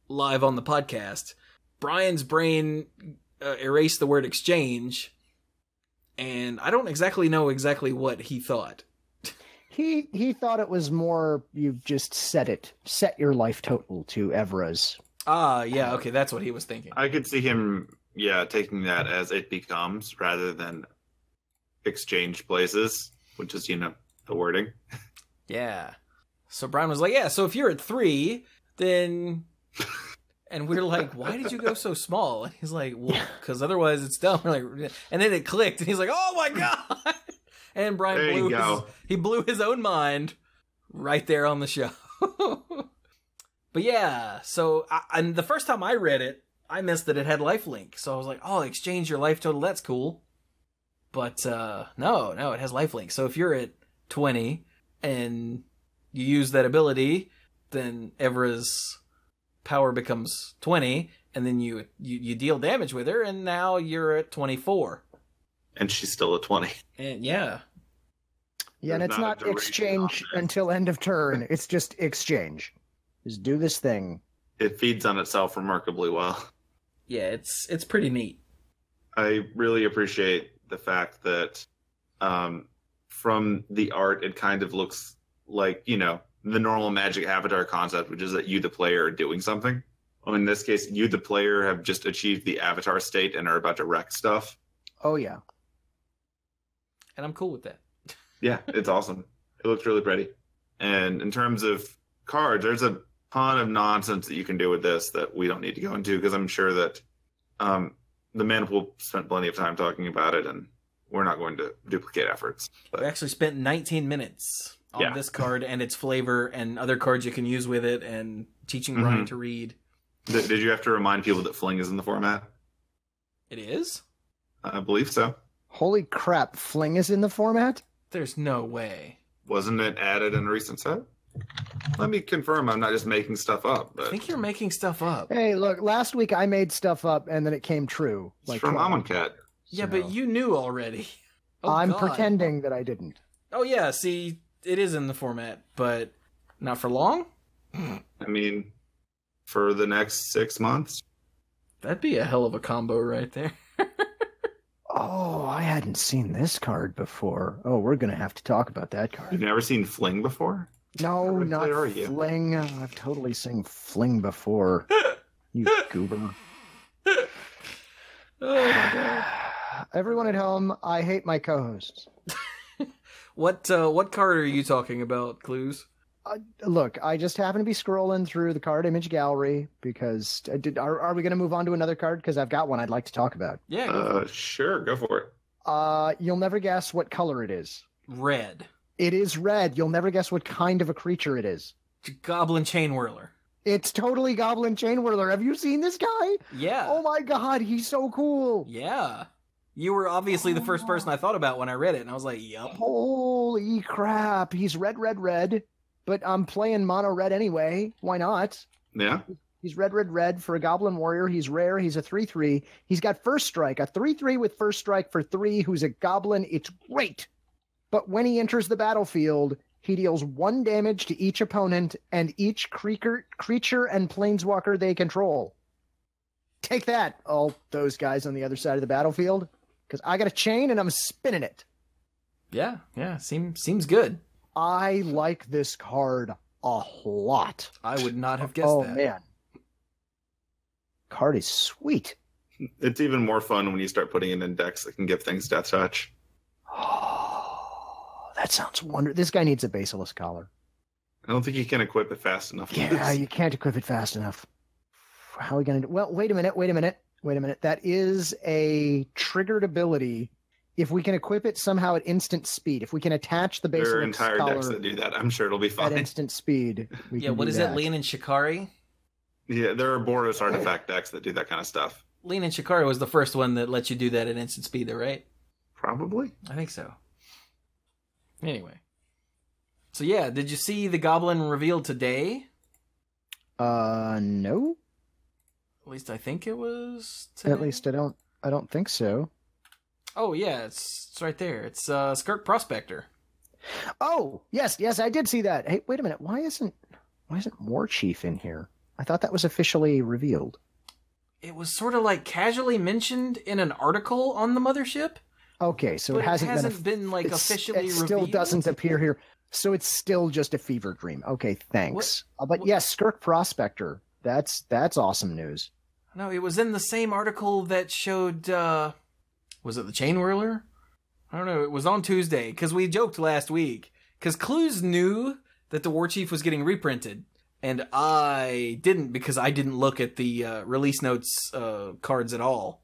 live on the podcast. Brian's brain erased the word exchange, and I don't exactly know what he thought. He thought it was more you've just set your life total to Evra's. Ah, yeah, okay, that's what he was thinking. I could see him, taking that as it becomes rather than exchange places, which is, the wording. Yeah. So Brian was like, yeah, so if you're at 3, then... And we're like, why did you go so small? And he's like, well, because otherwise it's dumb. We're like, and then it clicked, and he's like, oh my God! And Brian blew his own mind right there on the show. But yeah, so and the first time I read it, I missed that it had lifelink. So I was like, oh, exchange your life total, that's cool. But no, it has lifelink. So if you're at 20 and you use that ability, then Evra's power becomes 20, and then you deal damage with her, and now you're at 24. And she's still at 20. And yeah, and it's not exchange until end of turn. It's just exchange. Just do this thing. It feeds on itself remarkably well. Yeah, it's pretty neat. I really appreciate the fact that from the art, it kind of looks like, the normal Magic Avatar concept, which is that you, the player, are doing something. Well, in this case, you, the player, have just achieved the Avatar state and are about to wreck stuff. Oh, yeah. And I'm cool with that. Yeah, it's awesome. It looks really pretty. And in terms of cards, there's a ton of nonsense that you can do with this that we don't need to go into, because I'm sure that the Mana Pool spent plenty of time talking about it, and we're not going to duplicate efforts. We actually spent 19 minutes on this card and its flavor and other cards you can use with it, and teaching Brian to read. Did you have to remind people that Fling is in the format? It is? I believe so. Holy crap, Fling is in the format? There's no way. Wasn't it added in a recent set? Let me confirm I'm not just making stuff up. But... I think you're making stuff up. Hey, look, last week I made stuff up and then it came true. It's from Amonkhet. Yeah, but you knew already. I'm pretending that I didn't. Oh yeah, see, it is in the format, but not for long? I mean, for the next 6 months. That'd be a hell of a combo right there. Oh, I hadn't seen this card before. Oh, we're going to have to talk about that card. You've never seen Fling before? No, not Fling. I've totally seen Fling before. You goober. Oh my God. Everyone at home, I hate my co-hosts. What card are you talking about, Cluze? Look, I just happen to be scrolling through the card image gallery because are we going to move on to another card? Because I've got one I'd like to talk about. Yeah. Sure, go for it. You'll never guess what color it is. Red. It is red. You'll never guess what kind of a creature it is. Goblin Chain Whirler. It's totally Goblin Chain Whirler. Have you seen this guy? Yeah. Oh my god, he's so cool. Yeah. You were obviously the first person I thought about when I read it, and I was like, yup. Holy crap. He's red, red, red, but I'm playing mono red anyway. Why not? Yeah. He's red, red, red for a Goblin Warrior. He's rare. He's a 3/3. He's got First Strike, a 3/3 with First Strike for 3, who's a Goblin. It's great. But when he enters the battlefield, he deals 1 damage to each opponent and each creature and planeswalker they control. Take that, all those guys on the other side of the battlefield, because I got a chain and I'm spinning it. Yeah, seems good. I like this card a lot. I would not have guessed that. Oh, man. Card is sweet. It's even more fun when you start putting it in decks that can give things Death Touch. Oh, that sounds wonderful. This guy needs a Basilisk Collar. I don't think you can equip it fast enough. Yeah, you can't equip it fast enough. How are we going to do? Well, wait a minute. That is a triggered ability. If we can equip it somehow at instant speed, if we can attach the Basilisk There are entire Collar decks that do that. I'm sure it'll be fine. at instant speed, we can what do is that. it? Lean and Shikari? Yeah, there are Boros artifact decks that do that kind of stuff. Lean and Shikari was the first one that lets you do that at instant speed, though, right? Probably. I think so. Anyway. So yeah, did you see the Goblin revealed today? No. At least I think it was today. At least I don't think so. Oh yeah, it's right there. It's Skirk Prospector. Oh, yes, I did see that. Hey, wait a minute. Why isn't War Chief in here? I thought that was officially revealed. It was sort of like casually mentioned in an article on the mothership. Okay, so it hasn't been like officially revealed. It still doesn't appear here. So it's still just a fever dream. Okay, thanks. But yes, Skirk Prospector. That's awesome news. No, it was in the same article that showed was it the Chain Whirler? I don't know. It was on Tuesday because we joked last week because Cluze knew that the War Chief was getting reprinted. And I didn't because I didn't look at the release notes cards at all.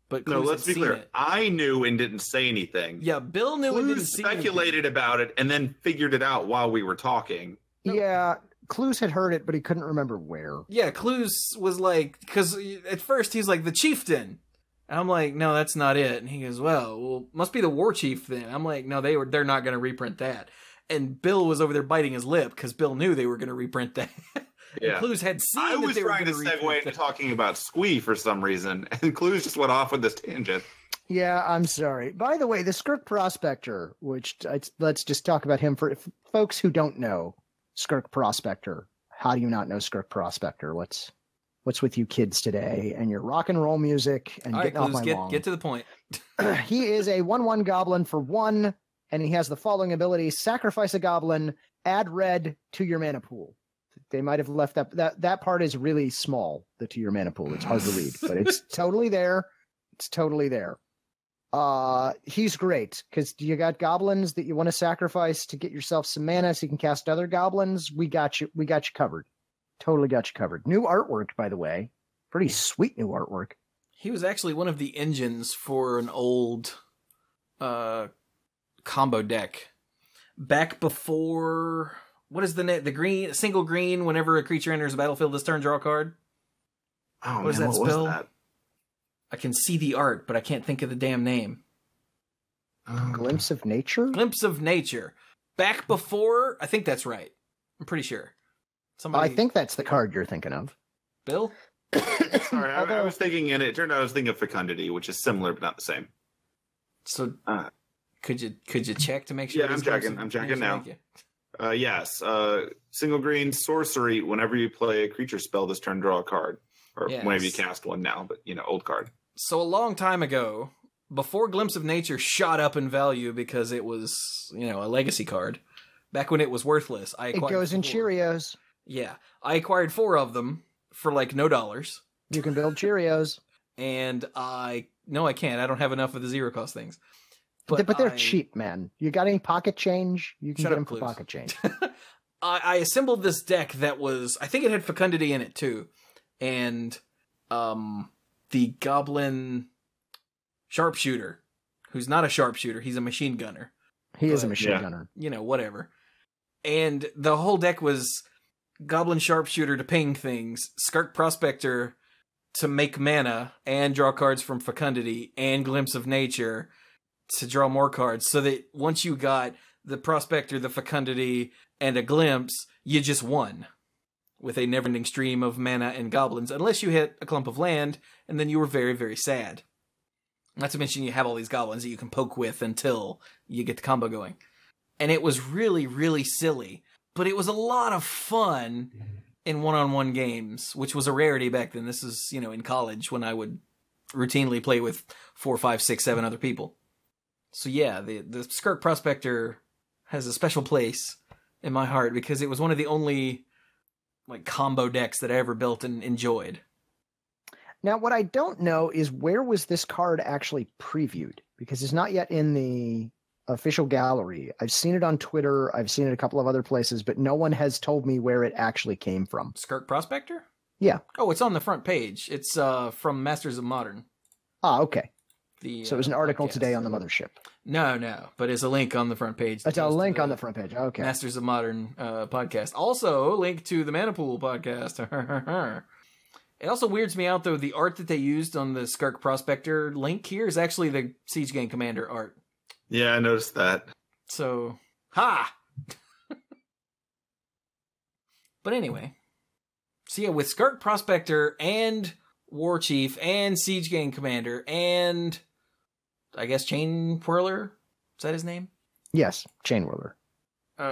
But Cluze let's be clear. It. I knew and didn't say anything. Yeah, Bill knew and didn't see anything. Speculated about it and then figured it out while we were talking. Yeah, Cluze had heard it, but he couldn't remember where. Yeah, Cluze was like, because at first he's like, the Chieftain. And I'm like, no, that's not it. And he goes, well, must be the War Chief then. I'm like, no, they're not going to reprint that. And Bill was over there biting his lip because Bill knew they were going to reprint that. Yeah. Cluze had seen I was that they trying were to going to segue into talking about Squee for some reason, and Cluze just went off with this tangent. Yeah, I'm sorry. By the way, the Skirk Prospector, which let's just talk about him for folks who don't know Skirk Prospector. How do you not know Skirk Prospector? What's with you kids today and your rock and roll music and getting off my lawn? Get to the point. He is a 1/1 goblin for 1, and he has the following ability: sacrifice a goblin, add red to your mana pool. They might have left that part is really small, to your mana pool. It's hard to read, but it's totally there. It's totally there. He's great because you got goblins that you want to sacrifice to get yourself some mana so you can cast other goblins. We got you covered. Totally got you covered. New artwork, by the way. Pretty sweet new artwork. He was actually one of the engines for an old combo deck. Back before, what is the green, single green, whenever a creature enters the battlefield this turn, draw a card? Oh, what man, was what spell? was that? I can see the art, but I can't think of the damn name. Glimpse of Nature? Glimpse of Nature. Back before, I think that's right. I'm pretty sure. I think that's the card you're thinking of. Bill? Sorry, I was thinking, and it turned out I was thinking of Fecundity, which is similar but not the same. So, could you check to make sure? Yeah, I'm checking now. Yes, single green sorcery. Whenever you play a creature spell this turn, draw a card. Or whenever you cast one now, but, old card. So a long time ago, before Glimpse of Nature shot up in value because it was, a legacy card, back when it was worthless, I acquired It goes 4. in Cheerios. Yeah. I acquired 4 of them for, no dollars. You can build Cheerios. And no, I can't. I don't have enough of the zero cost things. But they're cheap, man. You got any pocket change? You can get them for pocket change. I assembled this deck that was, I think it had Fecundity in it too. And the Goblin Sharpshooter who's not a sharpshooter. He's a machine gunner. He is a machine gunner. You know, whatever. And the whole deck was Goblin Sharpshooter to ping things, Skirk Prospector to make mana and draw cards from Fecundity, and Glimpse of Nature to draw more cards, so that once you got the Prospector, the Fecundity, and a Glimpse, you just won with a never-ending stream of mana and goblins, unless you hit a clump of land, and then you were very, very sad. Not to mention you have all these goblins that you can poke with until you get the combo going. And it was really, really silly. But it was a lot of fun in one-on-one games, which was a rarity back then. This is, you know, in college when I would routinely play with 4, 5, 6, 7 other people. So yeah, the Skirk Prospector has a special place in my heart because it was one of the only like combo decks that I ever built and enjoyed. Now, what I don't know is where was this card actually previewed? Because it's not yet in the official gallery. I've seen it on Twitter. I've seen it a couple of other places, but no one has told me where it actually came from. Skirk Prospector? Yeah. Oh, it's on the front page. It's from Masters of Modern. Ah, okay. So it was an article today on the mothership. No, but it's a link on the front page. It's a link on the front page. Okay. Masters of Modern podcast. Also, link to the Mana Pool podcast. It also weirds me out, though, the art that they used on the Skirk Prospector link here is actually the Siege Gang Commander art. Yeah, I noticed that. So, ha! But anyway. So yeah, with Skirk Prospector and War Chief and Siege Gang Commander and I guess Chain Whirler? Is that his name? Yes, Chain Whirler.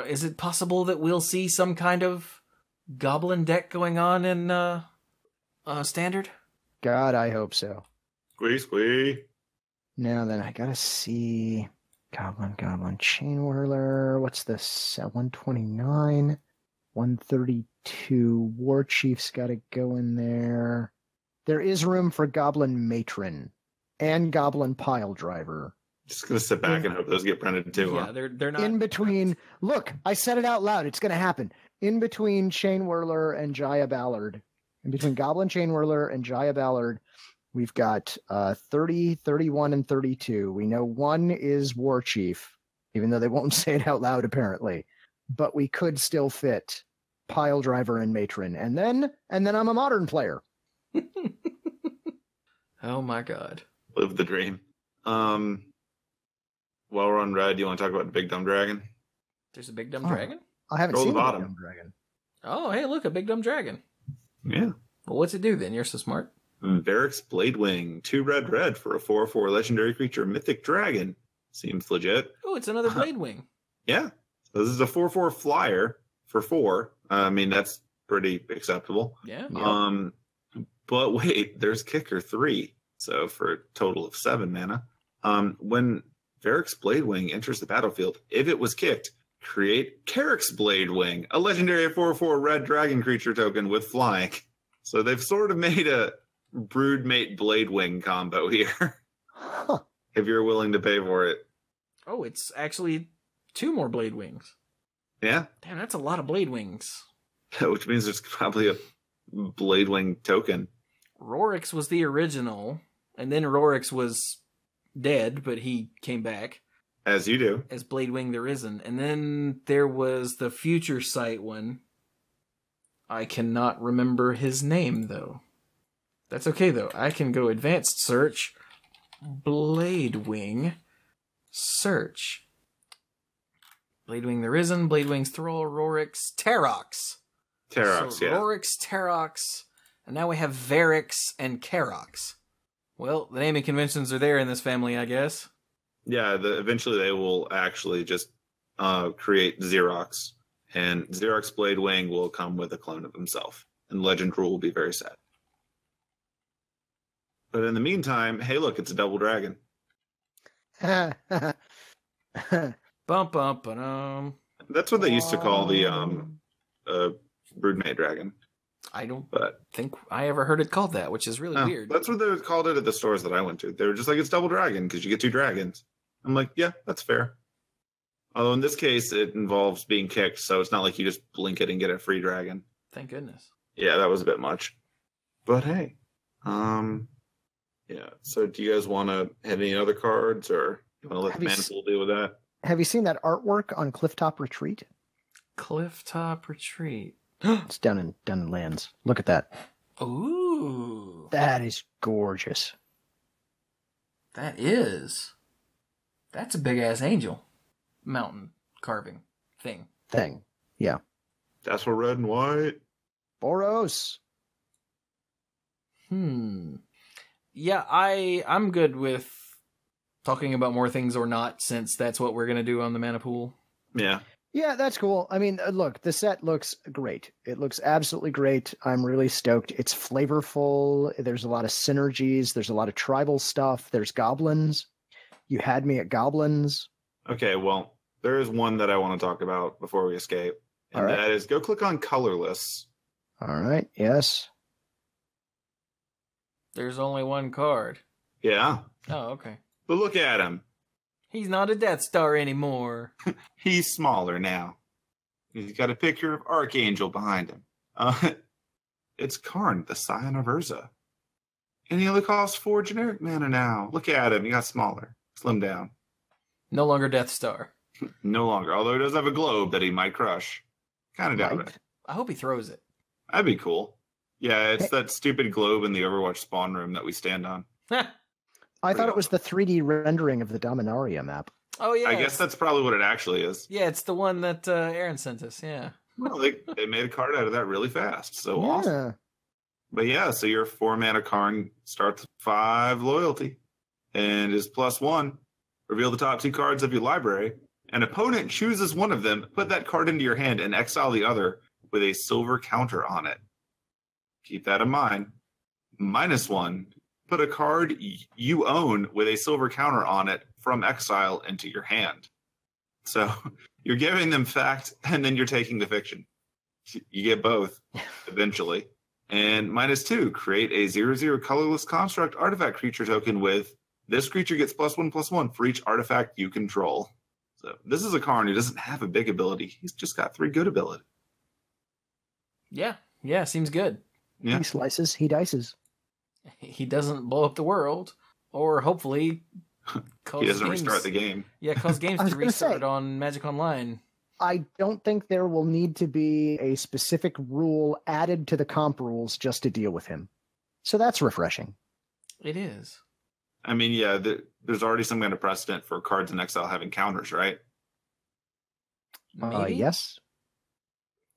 Is it possible that we'll see some kind of goblin deck going on in Standard? God, I hope so. Squee. Now then, I gotta see Goblin, Chain Whirler. What's this? 129, 132. War Chief's gotta go in there. There is room for Goblin Matron and Goblin Pile Driver. Just gonna sit back and hope those get printed too. Yeah, they're not in between. Look, I said it out loud. It's gonna happen. In between Chain Whirler and Jaya Ballard. In between Goblin Chain Whirler and Jaya Ballard, we've got 30, 31, and 32. We know one is War Chief, even though they won't say it out loud apparently. But we could still fit Pile Driver and Matron, and then I'm a modern player. Oh my god. Live the dream. While we're on red, you want to talk about the Big Dumb Dragon? There's a Big Dumb Dragon? I haven't seen the Big Dumb Dragon. Oh, hey, look, a Big Dumb Dragon. Yeah. Well, what's it do then? You're so smart. Varric's Bladewing, 2 red for a 4/4 legendary creature, Mythic Dragon. Seems legit. Oh, it's another Bladewing. Yeah. So this is a 4/4 flyer for 4. I mean, that's pretty acceptable. Yeah. But wait, there's Kicker 3. So for a total of 7 mana. When Varric's Bladewing enters the battlefield, if it was kicked, create Carrick's Bladewing, a legendary 4/4 red dragon creature token with flying. So they've sort of made a Broodmate Bladewing combo here. Huh. If you're willing to pay for it. Oh, it's actually 2 more Bladewings. Yeah. Damn, that's a lot of Bladewings. Which means there's probably a Bladewing token. Rorix was the original, and then Rorix was dead, but he came back. As you do. As Bladewing the Risen. And then there was the Future Sight one. I cannot remember his name, though. That's okay, though. I can go advanced search. Bladewing. Search. Bladewing the Risen, Bladewing's Thrall, Rorix, Terox. Terox, yeah. Rorix, Terox, and now we have Varrix and Karox. Well, the naming conventions are there in this family, I guess. Yeah, eventually they will actually just create Xerox. And Xerox Bladewing will come with a clone of himself. And Legend Rule will be very sad. But in the meantime, hey, look, it's a double dragon. Bum bum ba-dum. That's what they used to call the Broodmate Dragon. I don't think I ever heard it called that, which is really weird. That's what they called it at the stores that I went to. They were just like, it's double dragon because you get 2 dragons. I'm like, yeah, that's fair. Although in this case, it involves being kicked, so it's not like you just blink it and get a free dragon. Thank goodness. Yeah, that was a bit much. But hey. Yeah, so do you guys want to hit any other cards, or? You want to let the Manifold deal with that? Have you seen that artwork on Clifftop Retreat? Clifftop Retreat. It's down in Lands. Look at that. Ooh. That is gorgeous. That is. That's a big-ass angel. Mountain carving thing. Yeah. That's for red and white. Boros. Yeah, I'm good with talking about more things or not, since that's what we're going to do on the mana pool. Yeah. Yeah, that's cool. I mean, look, the set looks great. It looks absolutely great. I'm really stoked. It's flavorful. There's a lot of synergies. There's a lot of tribal stuff. There's goblins. You had me at goblins. Okay, well, there is one that I want to talk about before we escape. And that is go click on colorless. All right, yes. There's only one card. Yeah. Oh, okay. But look at him. He's not a Death Star anymore. He's smaller now. He's got a picture of Archangel behind him. It's Karn, the Scion of Urza. And he only costs 4 generic mana now. Look at him. He got smaller. Slimmed down. No longer Death Star. No longer. Although he does have a globe that he might crush. Kind of doubt it. I hope he throws it. That'd be cool. Yeah, it's that stupid globe in the Overwatch spawn room that we stand on. I thought it was the 3D rendering of the Dominaria map. Oh, yeah. I guess that's probably what it actually is. Yeah, it's the one that Aaron sent us, yeah. Well, they made a card out of that really fast. So awesome. But yeah, so your 4-mana Karn starts with 5 loyalty and is +1. Reveal the top 2 cards of your library. An opponent chooses one of them, put that card into your hand, and exile the other with a silver counter on it. Keep that in mind. -1. Put a card you own with a silver counter on it from exile into your hand. So you're giving them fact, and then you're taking the fiction. You get both eventually. And -2, create a 0/0 colorless construct artifact creature token with this creature gets +1/+1 for each artifact you control. So this is a Karn who doesn't have a big ability. He's just got 3 good ability. Yeah, seems good. Yeah. He slices, he dices. He doesn't blow up the world, or hopefully cause he doesn't games, restart the game. Yeah, cause games to restart on Magic Online. I don't think there will need to be a specific rule added to the comp rules just to deal with him. So that's refreshing. It is. I mean, yeah, there's already some kind of precedent for cards in exile having counters, right? Maybe? Yes.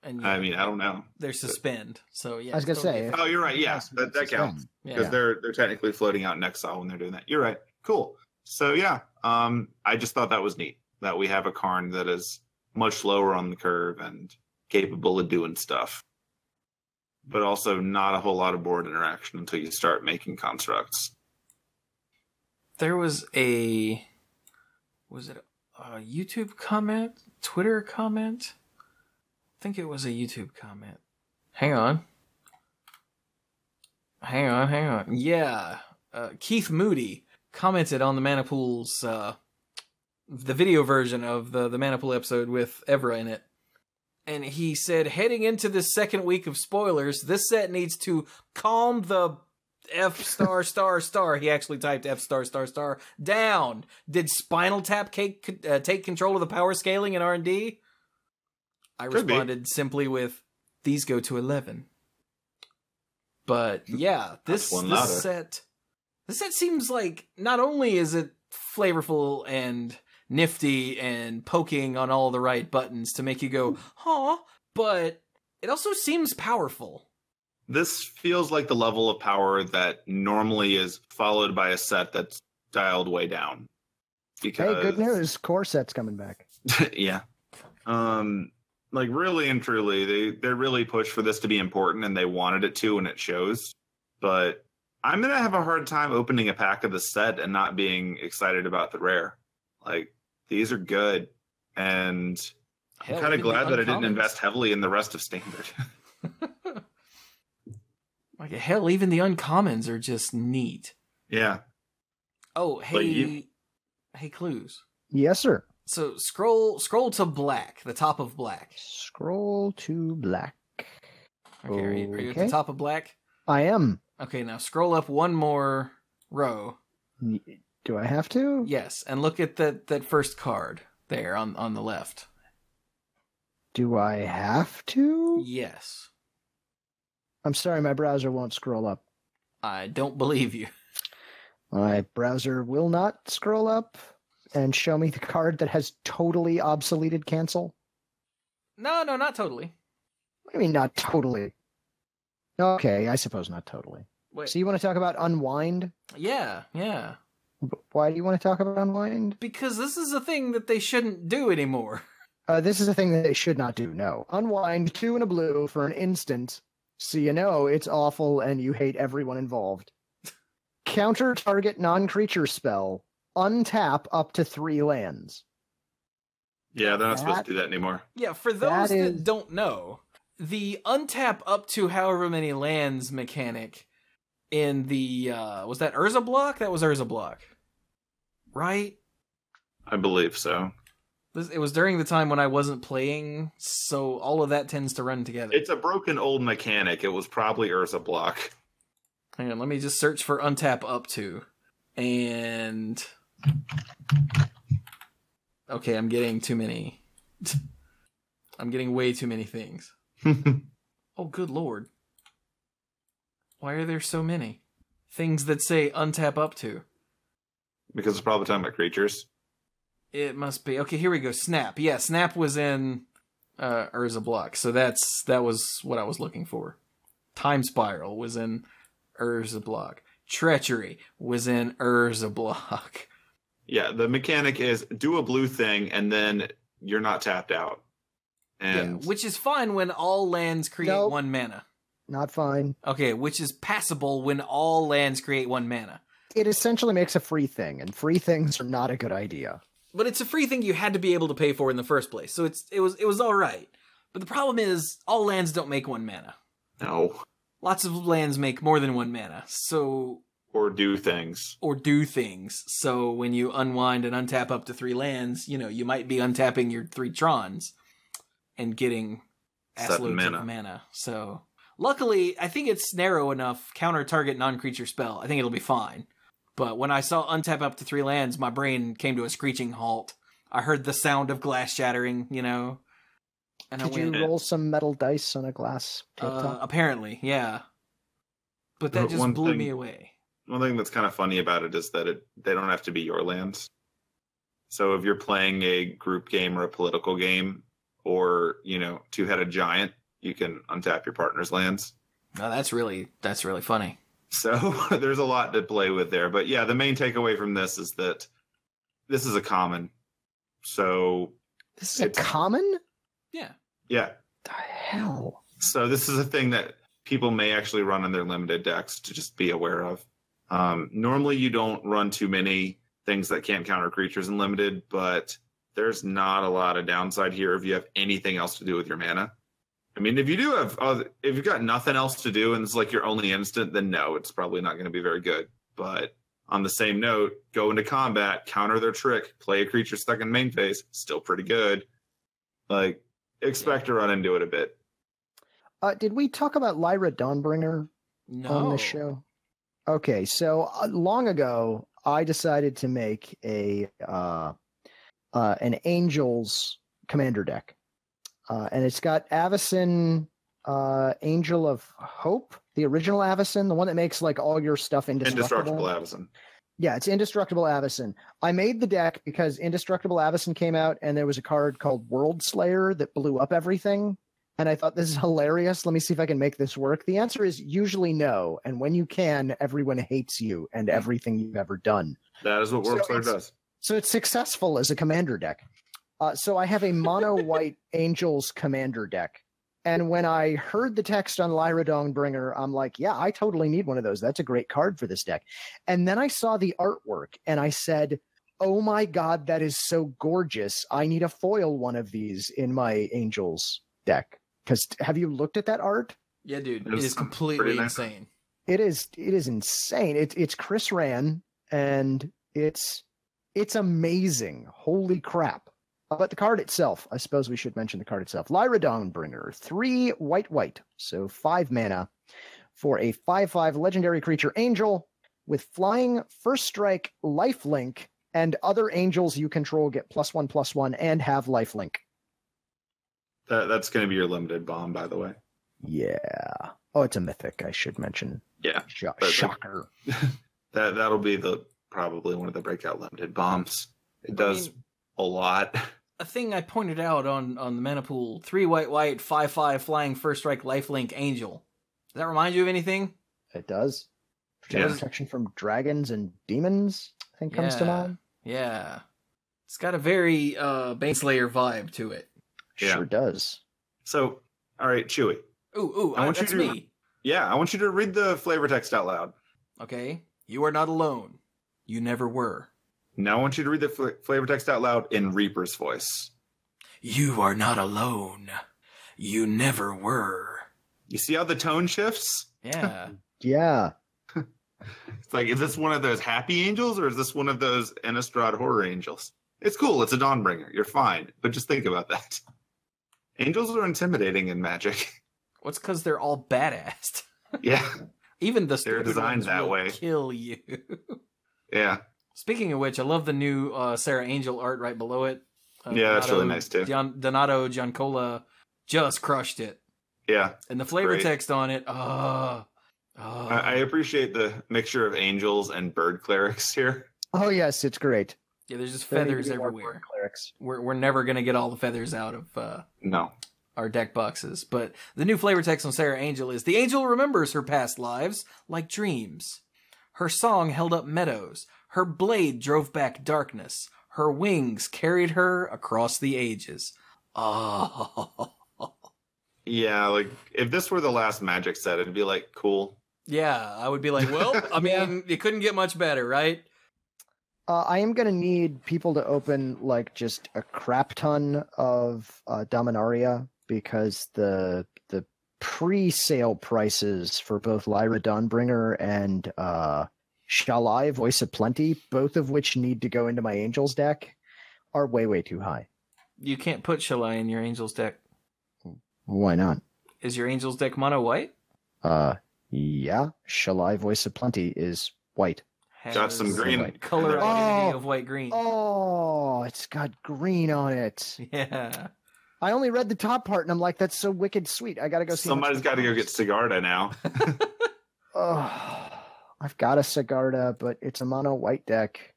And I mean, I don't know. They're suspend, so yeah. I was gonna say. Oh, you're right. Yeah, that counts because they're technically floating out in exile when they're doing that. You're right. Cool. So yeah, I just thought that was neat that we have a Karn that is much slower on the curve and capable of doing stuff, but also not a whole lot of board interaction until you start making constructs. There was a YouTube comment, Twitter comment? I think it was a YouTube comment. Hang on. Yeah. Keith Moody commented on the Mana Pool's, the video version of the Mana Pool episode with Evra in it. And he said, heading into this second week of spoilers, this set needs to calm the F star star star. He actually typed F star star star down. Did Spinal Tap take control of the power scaling in R&D? I responded simply with, these go to 11. But yeah, this set seems like not only is it flavorful and nifty and poking on all the right buttons to make you go, huh, but it also seems powerful. This feels like the level of power that normally is followed by a set that's dialed way down. Because... Hey, good news. Core set's coming back. Yeah. Like, really and truly, they really pushed for this to be important, and they wanted it to, and it shows. But I'm going to have a hard time opening a pack of the set and not being excited about the rare. Like, these are good, and I'm kind of glad that I didn't invest heavily in the rest of Standard. Like, hell, even the uncommons are just neat. Yeah. Oh, hey, Cluze. Yes, sir. So scroll to black, the top of black. Scroll to black. Okay, are you at the top of black? I am. Okay, now scroll up one more row. Do I have to? Yes, and look at that first card there on the left. Do I have to? Yes. I'm sorry, my browser won't scroll up. I don't believe you. My browser will not scroll up and show me the card that has totally obsoleted cancel. No, not totally. What do you mean not totally? Okay, I suppose not totally. Wait. So you want to talk about Unwind? Yeah. Why do you want to talk about Unwind? Because this is a thing that they shouldn't do anymore. This is a thing that they should not do, no. Unwind 2 and a blue for an instant, so you know it's awful and you hate everyone involved. Counter target non-creature spell. Untap up to 3 lands. Yeah, they're not supposed to do that anymore. Yeah, for those that don't know, the untap up to however many lands mechanic in the, was that Urza block? That was Urza block. Right? I believe so. It was during the time when I wasn't playing, so all of that tends to run together. It's a broken old mechanic. It was probably Urza block. Hang on, let me just search for untap up to. And... Okay, I'm getting too many. I'm getting way too many things. Oh, good lord. Why are there so many things that say untap up to? Because it's probably talking about creatures. It must be. Okay, here we go. Snap. Yeah, Snap was in Urza block, so that was what I was looking for. Time Spiral was in Urza block. Treachery was in Urza block. Yeah, the mechanic is do a blue thing and then you're not tapped out. And yeah, which is fine when all lands create 1 mana. Not fine. Okay, which is passable when all lands create 1 mana. It essentially makes a free thing, and free things are not a good idea. But it's a free thing you had to be able to pay for in the first place, so it was all right. But the problem is, all lands don't make 1 mana. No. Lots of lands make more than 1 mana, so... Or do things. So when you unwind and untap up to 3 lands, you might be untapping your 3 Trons and getting assloads of mana. So luckily, I think it's narrow enough, counter target non-creature spell. I think it'll be fine. But when I saw untap up to 3 lands, my brain came to a screeching halt. I heard the sound of glass shattering, And Did you roll some metal dice on a glass tabletop? Apparently, yeah. But that just blew me away. One thing that's kind of funny about it is that they don't have to be your lands. So if you're playing a group game or a political game or, two-headed giant, you can untap your partner's lands. No, that's really funny. So there's a lot to play with there. But yeah, the main takeaway from this is that this is a common. So this is a common? Yeah. Yeah. The hell? So this is a thing that people may actually run in their limited decks to just be aware of. Normally you don't run too many things that can't counter creatures in limited, but there's not a lot of downside here if you have anything else to do with your mana. I mean, if you do have, if you've got nothing else to do and it's like your only instant, then no, it's probably not going to be very good. But on the same note, go into combat, counter their trick, play a creature stuck in main phase, still pretty good. Like, expect to run into it a bit. Did we talk about Lyra Dawnbringer on the show? Okay, so long ago, I decided to make an Angels commander deck. And it's got Avacyn, Angel of Hope, the original Avacyn, the one that makes like all your stuff indestructible. Indestructible Avacyn. Yeah, it's Indestructible Avacyn. I made the deck because Indestructible Avacyn came out and there was a card called World Slayer that blew up everything. And I thought, this is hilarious. Let me see if I can make this work. The answer is usually no. And when you can, everyone hates you and everything you've ever done. That is what World Slayer does. So it's successful as a commander deck. So I have a mono-white Angels commander deck. And when I heard the text on Lyra Dawnbringer, I'm like, yeah, I totally need one of those. That's a great card for this deck. And then I saw the artwork and I said, oh my God, that is so gorgeous. I need to foil one of these in my Angels deck. Because have you looked at that art? Yeah, dude. It is completely insane. It is insane. It's Chris Ran, and it's amazing. Holy crap. But the card itself, I suppose we should mention the card itself. Lyra Dawnbringer, 3 white, so 5 mana for a 5/5 legendary creature angel. with flying, first strike, lifelink, and other angels you control get +1/+1 and have lifelink. That's going to be your limited bomb, by the way. Yeah. Oh, it's a mythic, I should mention. Yeah. Shocker. That'll be probably one of the breakout limited bombs. It does a lot. A thing I pointed out on the mana pool, 3 white, 5/5 flying first strike lifelink angel. Does that remind you of anything? It does. Protection from dragons and demons, I think, comes to mind. Yeah. It's got a very Baneslayer vibe to it. Sure does. So, all right, Chewie. That's me. Yeah, I want you to read the flavor text out loud. Okay. You are not alone. You never were. Now I want you to read the flavor text out loud in Reaper's voice. You are not alone. You never were. You see how the tone shifts? Yeah. Yeah. It's like, is this one of those happy angels or is this one of those Innistrad horror angels? It's cool. It's a Dawnbringer. You're fine. But just think about that. Angels are intimidating in Magic. What's because they're all badass? Yeah. Even the they're designed that way. Kill you. Yeah. Speaking of which, I love the new Sarah Angel art right below it. Yeah, that's really nice too. Donato Giancola just crushed it. Yeah. And the flavor text on it. I appreciate the mixture of angels and bird clerics here. Oh, yes, it's great. Yeah, there's just feathers everywhere. We're never going to get all the feathers out of our deck boxes. But the new flavor text on Sarah Angel is, the angel remembers her past lives like dreams. Her song held up meadows. Her blade drove back darkness. Her wings carried her across the ages. Oh. Yeah, like, if this were the last Magic set, it'd be like, cool. Yeah, I would be like, well, I mean, it couldn't get much better, right? I am going to need people to open, like, just a crap ton of Dominaria, because the pre-sale prices for both Lyra Dawnbringer and Shalai, Voice of Plenty, both of which need to go into my Angels deck, are way, way too high. You can't put Shalai in your Angels deck. Why not? Is your Angels deck mono white? Yeah. Shalai, Voice of Plenty is white. Got some green. Color identity of white-green. Oh, it's got green on it. Yeah. I only read the top part, and I'm like, that's so wicked sweet. I gotta go see. Somebody's got to go get Sigarda now. Oh, I've got a Sigarda, but it's a mono white deck.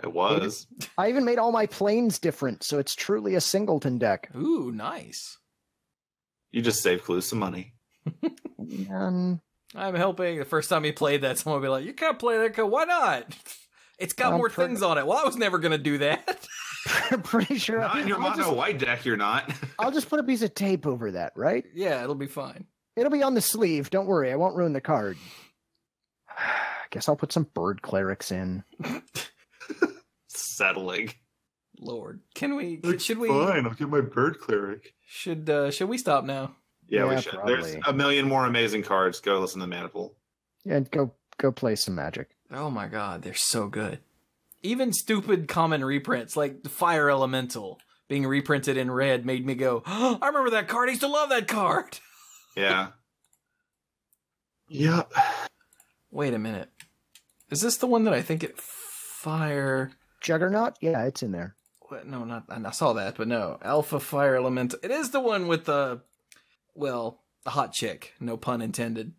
It was. I even made all my planes different, so it's truly a singleton deck. Ooh, nice. You just saved Cluze some money. I'm helping. The first time he played that, someone would be like, you can't play that. Why not? It's got more things on it. Well, I was never going to do that. I'm pretty sure. Not in your mono white deck, you're not. I'll just put a piece of tape over that, right? Yeah, it'll be fine. It'll be on the sleeve. Don't worry. I won't ruin the card. Guess I'll put some bird clerics in. Settling. Lord. Should we? Fine, I'll get my bird cleric. Should we stop now? Yeah, we should. Probably. There's a million more amazing cards. Go listen to Maniple. Yeah, and go play some Magic. Oh my god, they're so good. Even stupid common reprints, like the Fire Elemental being reprinted in red, made me go, oh, I remember that card. I used to love that card. Yeah. Yeah. Wait a minute. Is this the one that I think it fire... Juggernaut? Yeah, it's in there. What? No, not... I saw that, but no. Alpha Fire Elemental. It is the one with the... Well, the hot chick. No pun intended.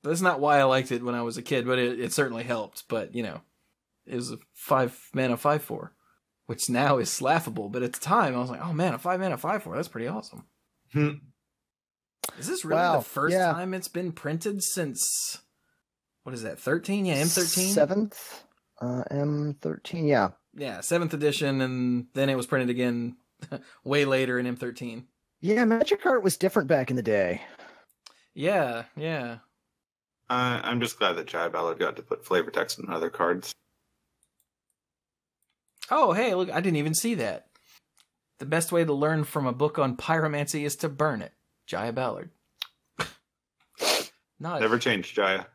That's not why I liked it when I was a kid, but it certainly helped. But, you know, it was a 5-mana 5/4, which now is laughable. But at the time, I was like, oh man, a 5-mana 5/4, that's pretty awesome. Is this really the first time it's been printed since, what is that, 13? Yeah, M13? 7th? M13, yeah. Yeah, 7th edition, and then it was printed again way later in M13. Yeah, Magic art was different back in the day. Yeah, yeah. I'm just glad that Jai Ballard got to put flavor text on other cards. Oh, hey, look, I didn't even see that. The best way to learn from a book on pyromancy is to burn it. Jaya Ballard. Never changed, Jaya.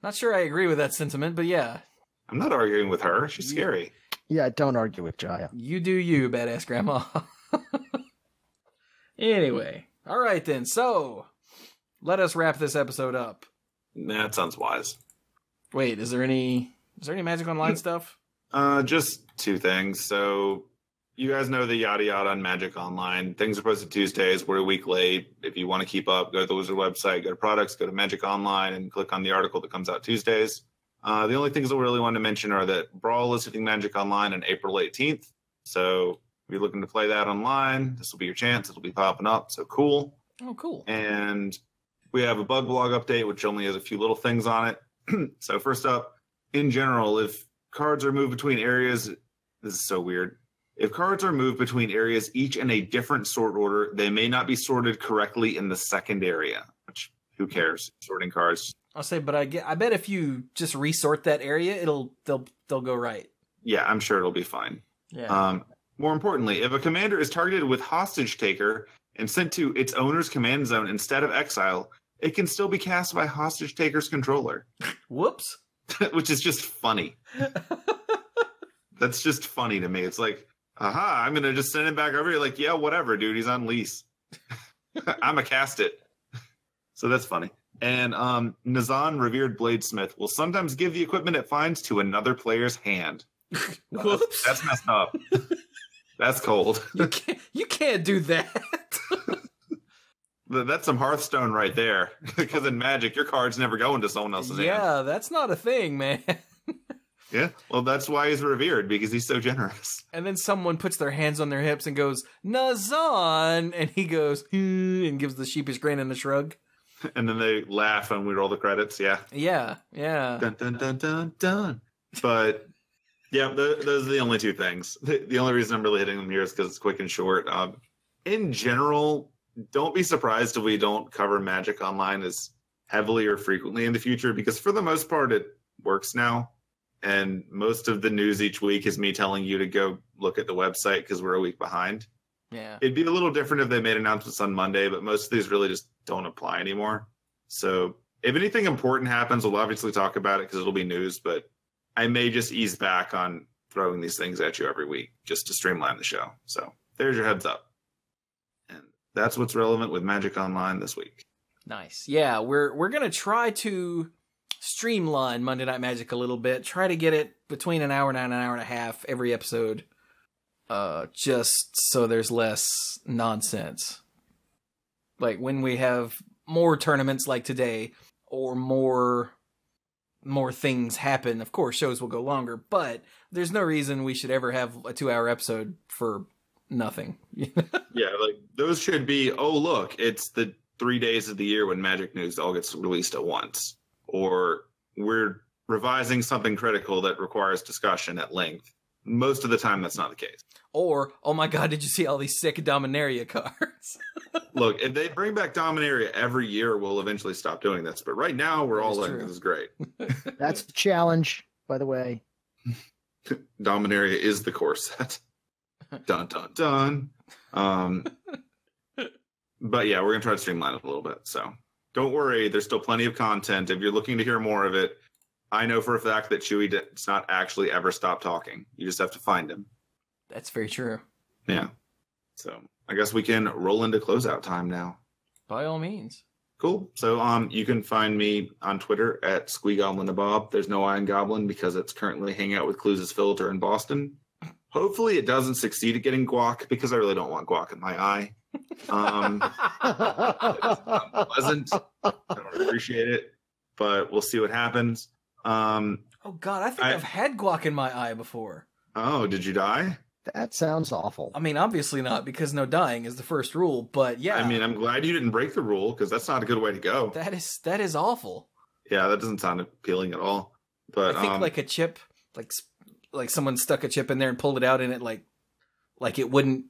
Not sure I agree with that sentiment, but yeah. I'm not arguing with her. She's scary. Yeah, don't argue with Jaya. You do you, badass grandma. Anyway, all right then. So, let us wrap this episode up. That sounds wise. Wait, is there any Magic Online stuff? Just two things. So you guys know the yada yada on Magic Online. Things are posted Tuesdays. We're a week late. If you want to keep up, go to the Wizard website, go to products, go to Magic Online, and click on the article that comes out Tuesdays. The only things that we really want to mention are that Brawl is hitting Magic Online on April 18th. So if you're looking to play that online, this will be your chance. It'll be popping up. So cool. Oh, cool. And we have a bug blog update, which only has a few little things on it. So first up, in general, if cards are moved between areas, this is so weird. If cards are moved between areas, each in a different sort order, they may not be sorted correctly in the second area, which who cares? Sorting cards. I'll say, but I bet if you just resort that area, they'll go right. Yeah, I'm sure it'll be fine. Yeah. More importantly, if a commander is targeted with hostage taker and sent to its owner's command zone instead of exile, it can still be cast by hostage taker's controller. Whoops. Which is just funny. That's just funny to me. It's like, aha, I'm going to just send him back over here. Like, yeah, whatever, dude. He's on lease. I'm a cast it. So that's funny. And Nazan, Revered Bladesmith, will sometimes give the equipment it finds to another player's hand. Whoops. That's messed up. That's cold. You can't do that. That's some Hearthstone right there. Because in Magic, your cards never go into someone else's hand. Yeah, that's not a thing, man. Yeah, well, that's why he's revered, because he's so generous. And then someone puts their hands on their hips and goes, Nazan! And he goes, and gives the sheepish grin and a shrug. And then they laugh and we roll the credits, yeah. Yeah. Dun, dun, dun, dun, dun. But, yeah, those are the only two things. The only reason I'm really hitting them here is because it's quick and short. In general, don't be surprised if we don't cover Magic Online as heavily or frequently in the future, because for the most part, it works now. And most of the news each week is me telling you to go look at the website because we're a week behind. Yeah. It'd be a little different if they made announcements on Monday, but most of these really just don't apply anymore. So if anything important happens, we'll obviously talk about it because it'll be news, but I may just ease back on throwing these things at you every week just to streamline the show. So there's your heads up. And that's what's relevant with Magic Online this week. Nice. Yeah, we're going to try to streamline Monday Night Magic a little bit. Try to get it between an hour and an hour and a half every episode. Just so there's less nonsense. Like when we have more tournaments like today, or more things happen, of course shows will go longer, but there's no reason we should ever have a 2-hour episode for nothing. Yeah, like those should be, oh look, it's the 3 days of the year when Magic news all gets released at once. Or we're revising something critical that requires discussion at length. Most of the time, that's not the case. Or, oh my god, did you see all these sick Dominaria cards? Look, if they bring back Dominaria every year, we'll eventually stop doing this. But right now, we're all in. This is great. That's the challenge, by the way. Dominaria is the core set. Dun, dun, dun. But yeah, we're going to try to streamline it a little bit. So don't worry. There's still plenty of content. If you're looking to hear more of it, I know for a fact that Chewie does not actually ever stop talking. You just have to find him. That's very true. Yeah. So I guess we can roll into closeout time now. By all means. Cool. So you can find me on Twitter at SqueeGoblinAbob. There's no I in Goblin because it's currently hanging out with Cluze's filter in Boston. Hopefully it doesn't succeed at getting guac because I really don't want guac in my eye. It's unpleasant. I don't appreciate it, but we'll see what happens. Oh god, I think I've had guac in my eye before. Oh, did you die? That sounds awful. I mean, obviously not, because no dying is the first rule, but yeah. I mean, I'm glad you didn't break the rule, because that's not a good way to go. That is awful. Yeah, that doesn't sound appealing at all. But I think like a chip, like someone stuck a chip in there and pulled it out, and it like it wouldn't.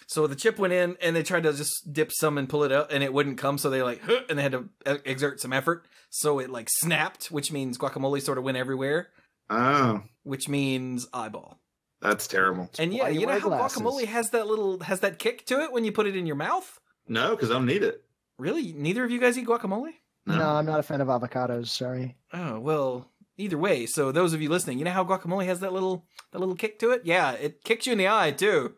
So the chip went in, and they tried to just dip some and pull it out, and it wouldn't come, so they and they had to exert some effort. So it like snapped, which means guacamole sort of went everywhere. Oh. Which means eyeball. That's terrible. And yeah, you know how guacamole has that kick to it when you put it in your mouth? No, because I don't need it. Really? Neither of you guys eat guacamole? No, I'm not a fan of avocados, sorry. Oh, well, either way. So those of you listening, you know how guacamole has that little kick to it? Yeah, it kicks you in the eye too.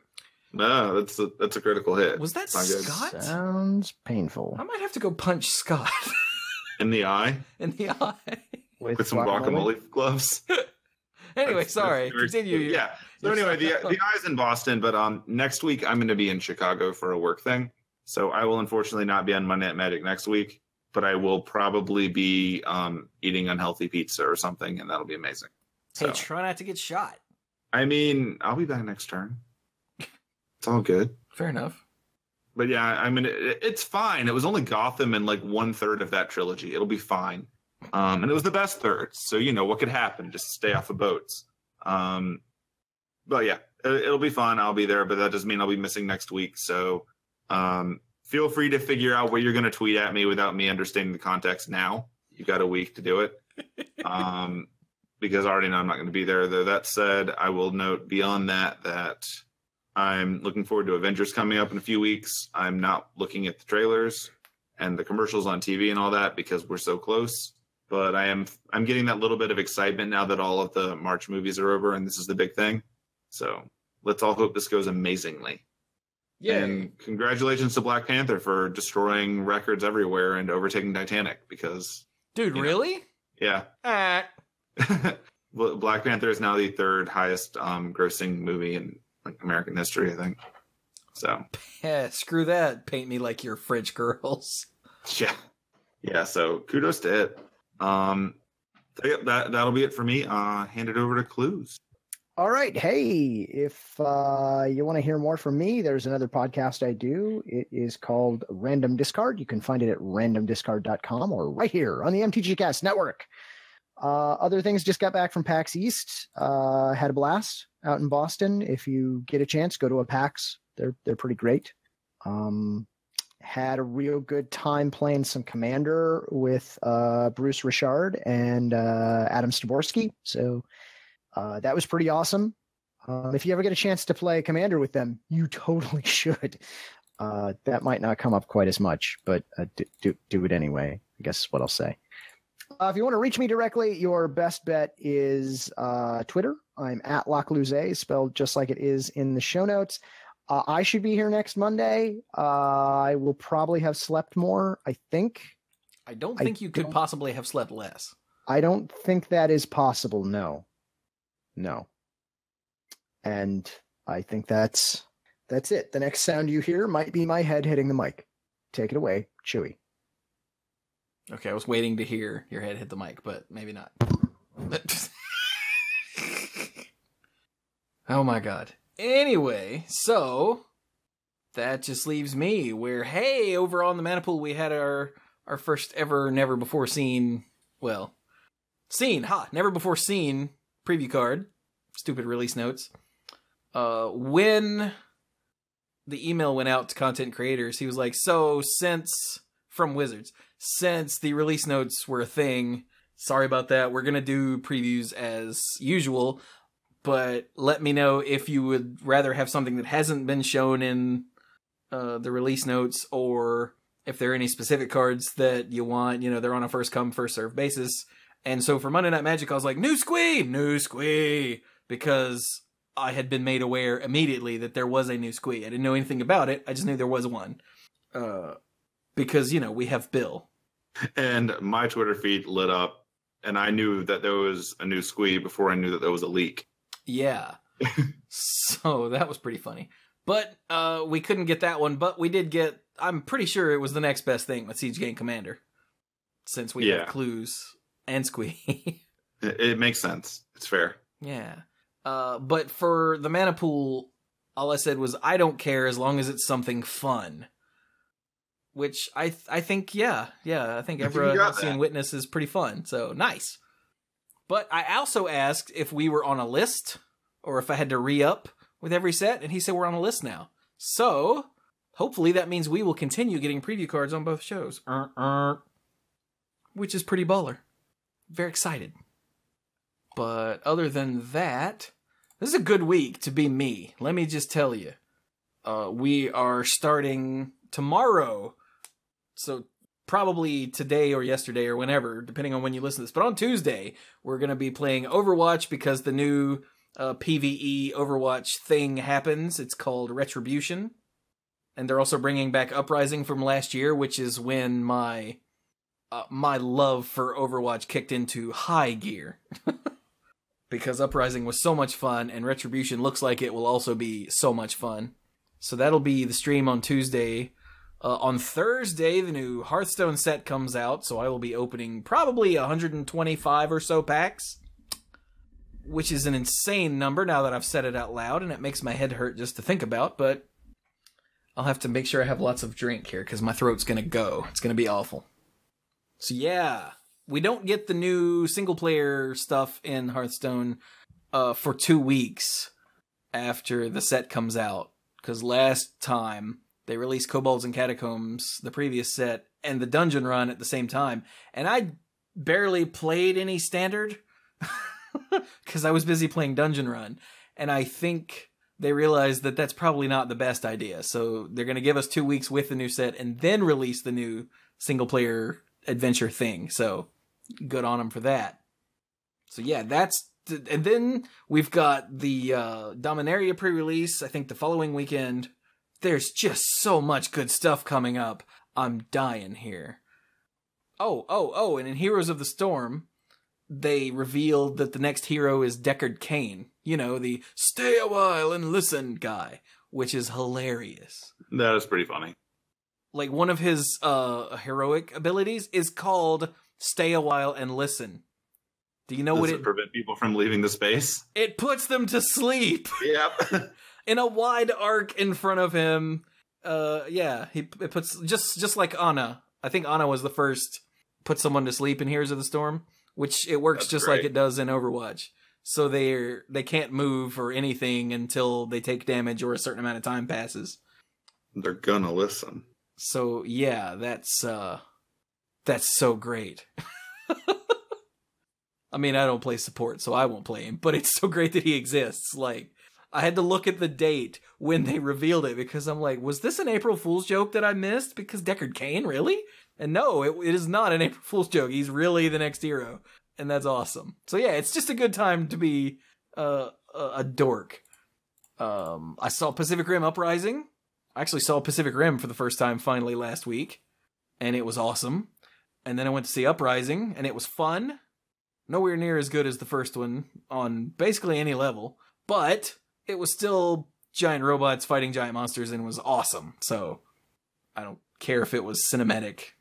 No, that's a critical hit. Was that Scott? Sounds painful. I might have to go punch Scott. In the eye? In the eye. with some guacamole gloves. Anyway, sorry. Continue. Yeah. So anyway, the Eye's in Boston, but next week I'm going to be in Chicago for a work thing. So I will unfortunately not be on Monday Night Magic next week, but I will probably be eating unhealthy pizza or something, and that'll be amazing. Hey, try not to get shot. I mean, I'll be back next turn. It's all good. Fair enough. But yeah, I mean, it's fine. It was only Gotham and like 1/3 of that trilogy. It'll be fine. And it was the best third. So, what could happen? Just stay off of boats. But yeah, it'll be fun. I'll be there, but that doesn't mean I'll be missing next week. So feel free to figure out what you're going to tweet at me without me understanding the context now. You've got a week to do it. Because I already know I'm not going to be there. Though that said, I will note beyond that I'm looking forward to Avengers coming up in a few weeks. I'm not looking at the trailers and the commercials on TV and all that because we're so close. But I'm getting that little bit of excitement now that all of the March movies are over and this is the big thing. So let's all hope this goes amazingly. Yeah. And congratulations to Black Panther for destroying records everywhere and overtaking Titanic because... Dude, really? Yeah. Black Panther is now the third highest grossing movie in American history, I think. So yeah, screw that. Paint me like your French girls. Yeah. So kudos to it. That'll be it for me. Hand it over to Cluze. All right. Hey, if you want to hear more from me, there's another podcast I do. It is called Random Discard. You can find it at randomdiscard.com or right here on the MTGcast network. Other things, just got back from PAX East. Had a blast out in Boston. If you get a chance, go to a PAX. They're pretty great. Had a real good time playing some Commander with Bruce Richard and Adam Staborski. So that was pretty awesome. If you ever get a chance to play Commander with them, you totally should. That might not come up quite as much, but do it anyway, I guess is what I'll say. If you want to reach me directly, your best bet is Twitter. I'm at Lacluyze, spelled just like it is in the show notes. I should be here next Monday. I will probably have slept more, I think. I don't think you could possibly have slept less. I don't think that is possible, no. And I think that's it. The next sound you hear might be my head hitting the mic. Take it away, Chewie. Okay, I was waiting to hear your head hit the mic, but maybe not. Oh my god. Anyway, so that just leaves me where, hey, over on the Mana Pool we had our first ever never before seen preview card. Stupid release notes. When the email went out to content creators, he was like, so from Wizards, since the release notes were a thing, sorry about that, we're going to do previews as usual, but let me know if you would rather have something that hasn't been shown in the release notes, or if there are any specific cards that you want. They're on a first come, first serve basis. And so for Monday Night Magic, I was like, new Squee! Because I had been made aware immediately that there was a new Squee. I didn't know anything about it, I just knew there was one. Because, we have Bill. And my Twitter feed lit up, and I knew that there was a new Squee before I knew that there was a leak. Yeah. So that was pretty funny. But we couldn't get that one, but we did get, I'm pretty sure it was the next best thing with Siege Gang Commander. Since we have Cluze and Squee. It makes sense. It's fair. Yeah. But for the Mana Pool, all I said was, I don't care as long as it's something fun. Which I think, I think Evra Seeing Witness is pretty fun. So, nice. But I also asked if we were on a list, or if I had to re-up with every set, and he said we're on a list now. So, hopefully that means we will continue getting preview cards on both shows. Which is pretty baller. Very excited. But other than that, this is a good week to be me. Let me just tell you. We are starting tomorrow. So probably today or yesterday or whenever, depending on when you listen to this. But on Tuesday, we're going to be playing Overwatch because the new PvE Overwatch thing happens. It's called Retribution. And they're also bringing back Uprising from last year, which is when my my love for Overwatch kicked into high gear. Because Uprising was so much fun, and Retribution looks like it will also be so much fun. So that'll be the stream on Tuesday. On Thursday, the new Hearthstone set comes out, so I will be opening probably 125 or so packs, which is an insane number now that I've said it out loud, and it makes my head hurt just to think about, but I'll have to make sure I have lots of drink here, because my throat's going to go. It's going to be awful. So yeah, we don't get the new single-player stuff in Hearthstone for 2 weeks after the set comes out, because last time they released Kobolds and Catacombs, the previous set, and the Dungeon Run at the same time, and I barely played any Standard, because I was busy playing Dungeon Run, and I think they realized that that's probably not the best idea, so they're going to give us 2 weeks with the new set, and then release the new single-player adventure thing, so good on them for that. So yeah, and then we've got the Dominaria pre-release, I think the following weekend. There's just so much good stuff coming up. I'm dying here. Oh, and in Heroes of the Storm, they revealed that the next hero is Deckard Cain. You know, the stay a while and listen guy, which is hilarious. That is pretty funny. Like, one of his heroic abilities is called stay a while and listen. Do you know what it prevent people from leaving the space? It puts them to sleep. Yep. In a wide arc in front of him. Yeah, it puts just like Ana. I think Ana was the first put someone to sleep in Heroes of the Storm, which it works just like it does in Overwatch. So they can't move or anything until they take damage or a certain amount of time passes. They're gonna listen. So yeah, that's so great. I mean, I don't play support, so I won't play him, but it's so great that he exists. Like, I had to look at the date when they revealed it, because I'm like, was this an April Fool's joke that I missed? Because Deckard Cain, really? And no, it is not an April Fool's joke. He's really the next hero. And that's awesome. So yeah, it's just a good time to be a dork. I saw Pacific Rim Uprising. I actually saw Pacific Rim for the first time finally last week, and it was awesome. And then I went to see Uprising, and it was fun. Nowhere near as good as the first one on basically any level, but it was still giant robots fighting giant monsters and was awesome. So I don't care if it was cinematic.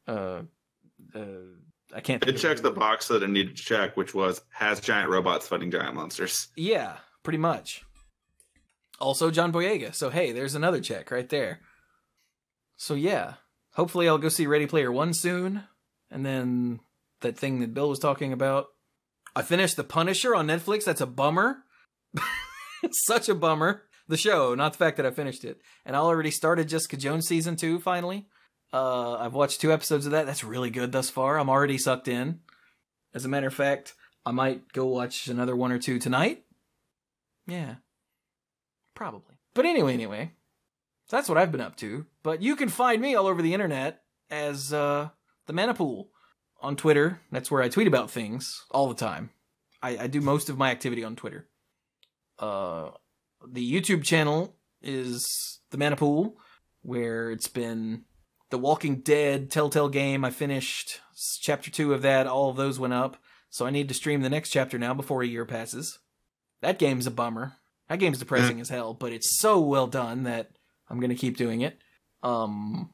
I can't. It checked the box that it needed to check, which was has giant robots fighting giant monsters. Yeah, pretty much. Also John Boyega. So hey, there's another check right there. So yeah, hopefully I'll go see Ready Player One soon, and then that thing that Bill was talking about. I finished The Punisher on Netflix. That's a bummer. Such a bummer. The show, not the fact that I finished it. And I already started Jessica Jones Season 2, finally. I've watched 2 episodes of that. That's really good thus far. I'm already sucked in. As a matter of fact, I might go watch another 1 or 2 tonight. Yeah. Probably. But anyway. That's what I've been up to. But you can find me all over the internet as the Manipool. On Twitter, that's where I tweet about things all the time. I do most of my activity on Twitter. The YouTube channel is The Manipool, where it's been The Walking Dead Telltale game. I finished Chapter 2 of that. All of those went up. So I need to stream the next chapter now before a year passes. That game's a bummer. That game's depressing as hell, but it's so well done that I'm going to keep doing it. Also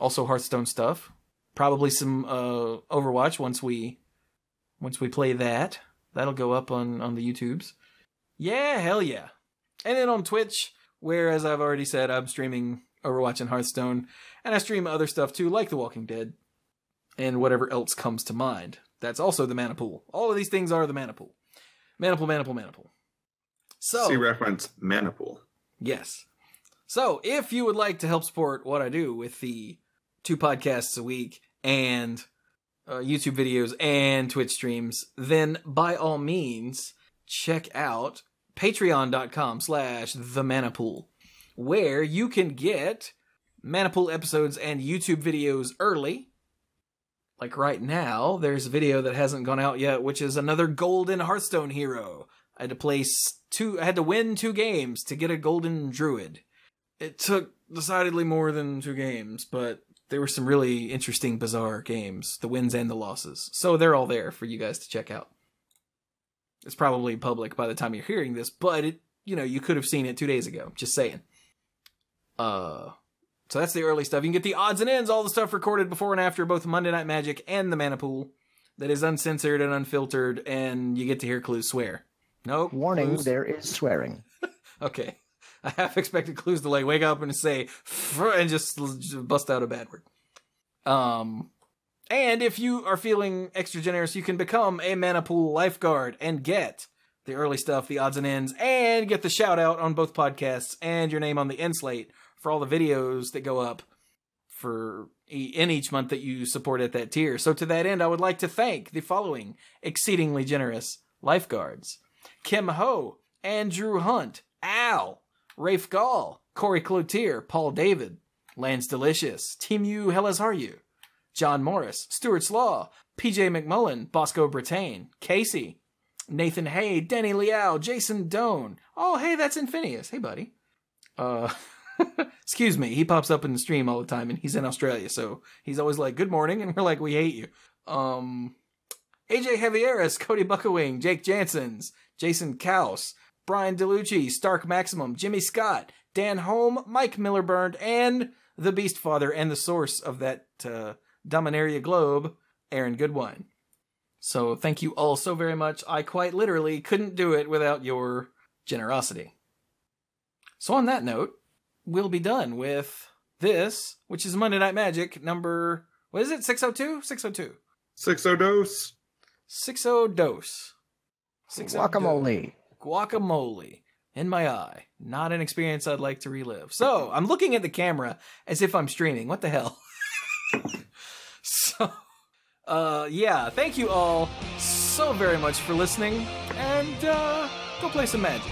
Hearthstone stuff. Probably some Overwatch once we play that. That'll go up on the YouTubes. Yeah, hell yeah. And then on Twitch, where, as I've already said, I'm streaming Overwatch and Hearthstone, and I stream other stuff too, like The Walking Dead, and whatever else comes to mind. That's also the Manipool. All of these things are the Manipool. Manipool. So, see reference Manipool. Yes. So, if you would like to help support what I do with the 2 podcasts a week and YouTube videos and Twitch streams, then by all means, check out patreon.com/themanipool, where you can get Manipool episodes and YouTube videos early. Like right now, there's a video that hasn't gone out yet, which is another golden Hearthstone hero. I had to win 2 games to get a golden druid. It took decidedly more than 2 games, but There were some really interesting, bizarre games, the wins and the losses. So they're all there for you guys to check out. It's probably public by the time you're hearing this, but you could have seen it 2 days ago. Just saying. So that's the early stuff. You can get the odds and ends, all the stuff recorded before and after both Monday Night Magic and the Mana Pool. That is uncensored and unfiltered, and you get to hear Cluze swear. Nope. Warning, Cluze. there is swearing. Okay. I half expected Cluze to wake up and say, and just bust out a bad word. And if you are feeling extra generous, you can become a Mana Pool lifeguard and get the early stuff, the odds and ends, and get the shout out on both podcasts and your name on the end slate for all the videos that go up in each month that you support at that tier. So to that end, I would like to thank the following exceedingly generous lifeguards: Kim Ho, Andrew Hunt, Al, Rafe Gall, Corey Cloutier, Paul David, Lance Delicious, Team U, Hellas Are You, John Morris, Stuart Slaw, PJ McMullen, Bosco Brittain, Casey, Nathan Hay, Denny Liao, Jason Doan. Oh, hey, that's Infinius. Hey, buddy. Excuse me, he pops up in the stream all the time, and he's in Australia, so he's always like, good morning, and we're like, we hate you. AJ Javieras, Cody Buckawing, Jake Jansons, Jason Kaus, Brian DeLucci, Stark Maximum, Jimmy Scott, Dan Holm, Mike Miller-Burned, and the Beast Father and the source of that Dominaria globe, Aaron Goodwine. So thank you all so very much. I quite literally couldn't do it without your generosity. So on that note, we'll be done with this, which is Monday Night Magic number, what is it, 602? 602. 60 dose. 60 dose. 60 Guacamole. Guacamole. In my eye. Not an experience I'd like to relive. So, I'm looking at the camera as if I'm streaming. What the hell? So, yeah, thank you all so very much for listening, and go play some Magic.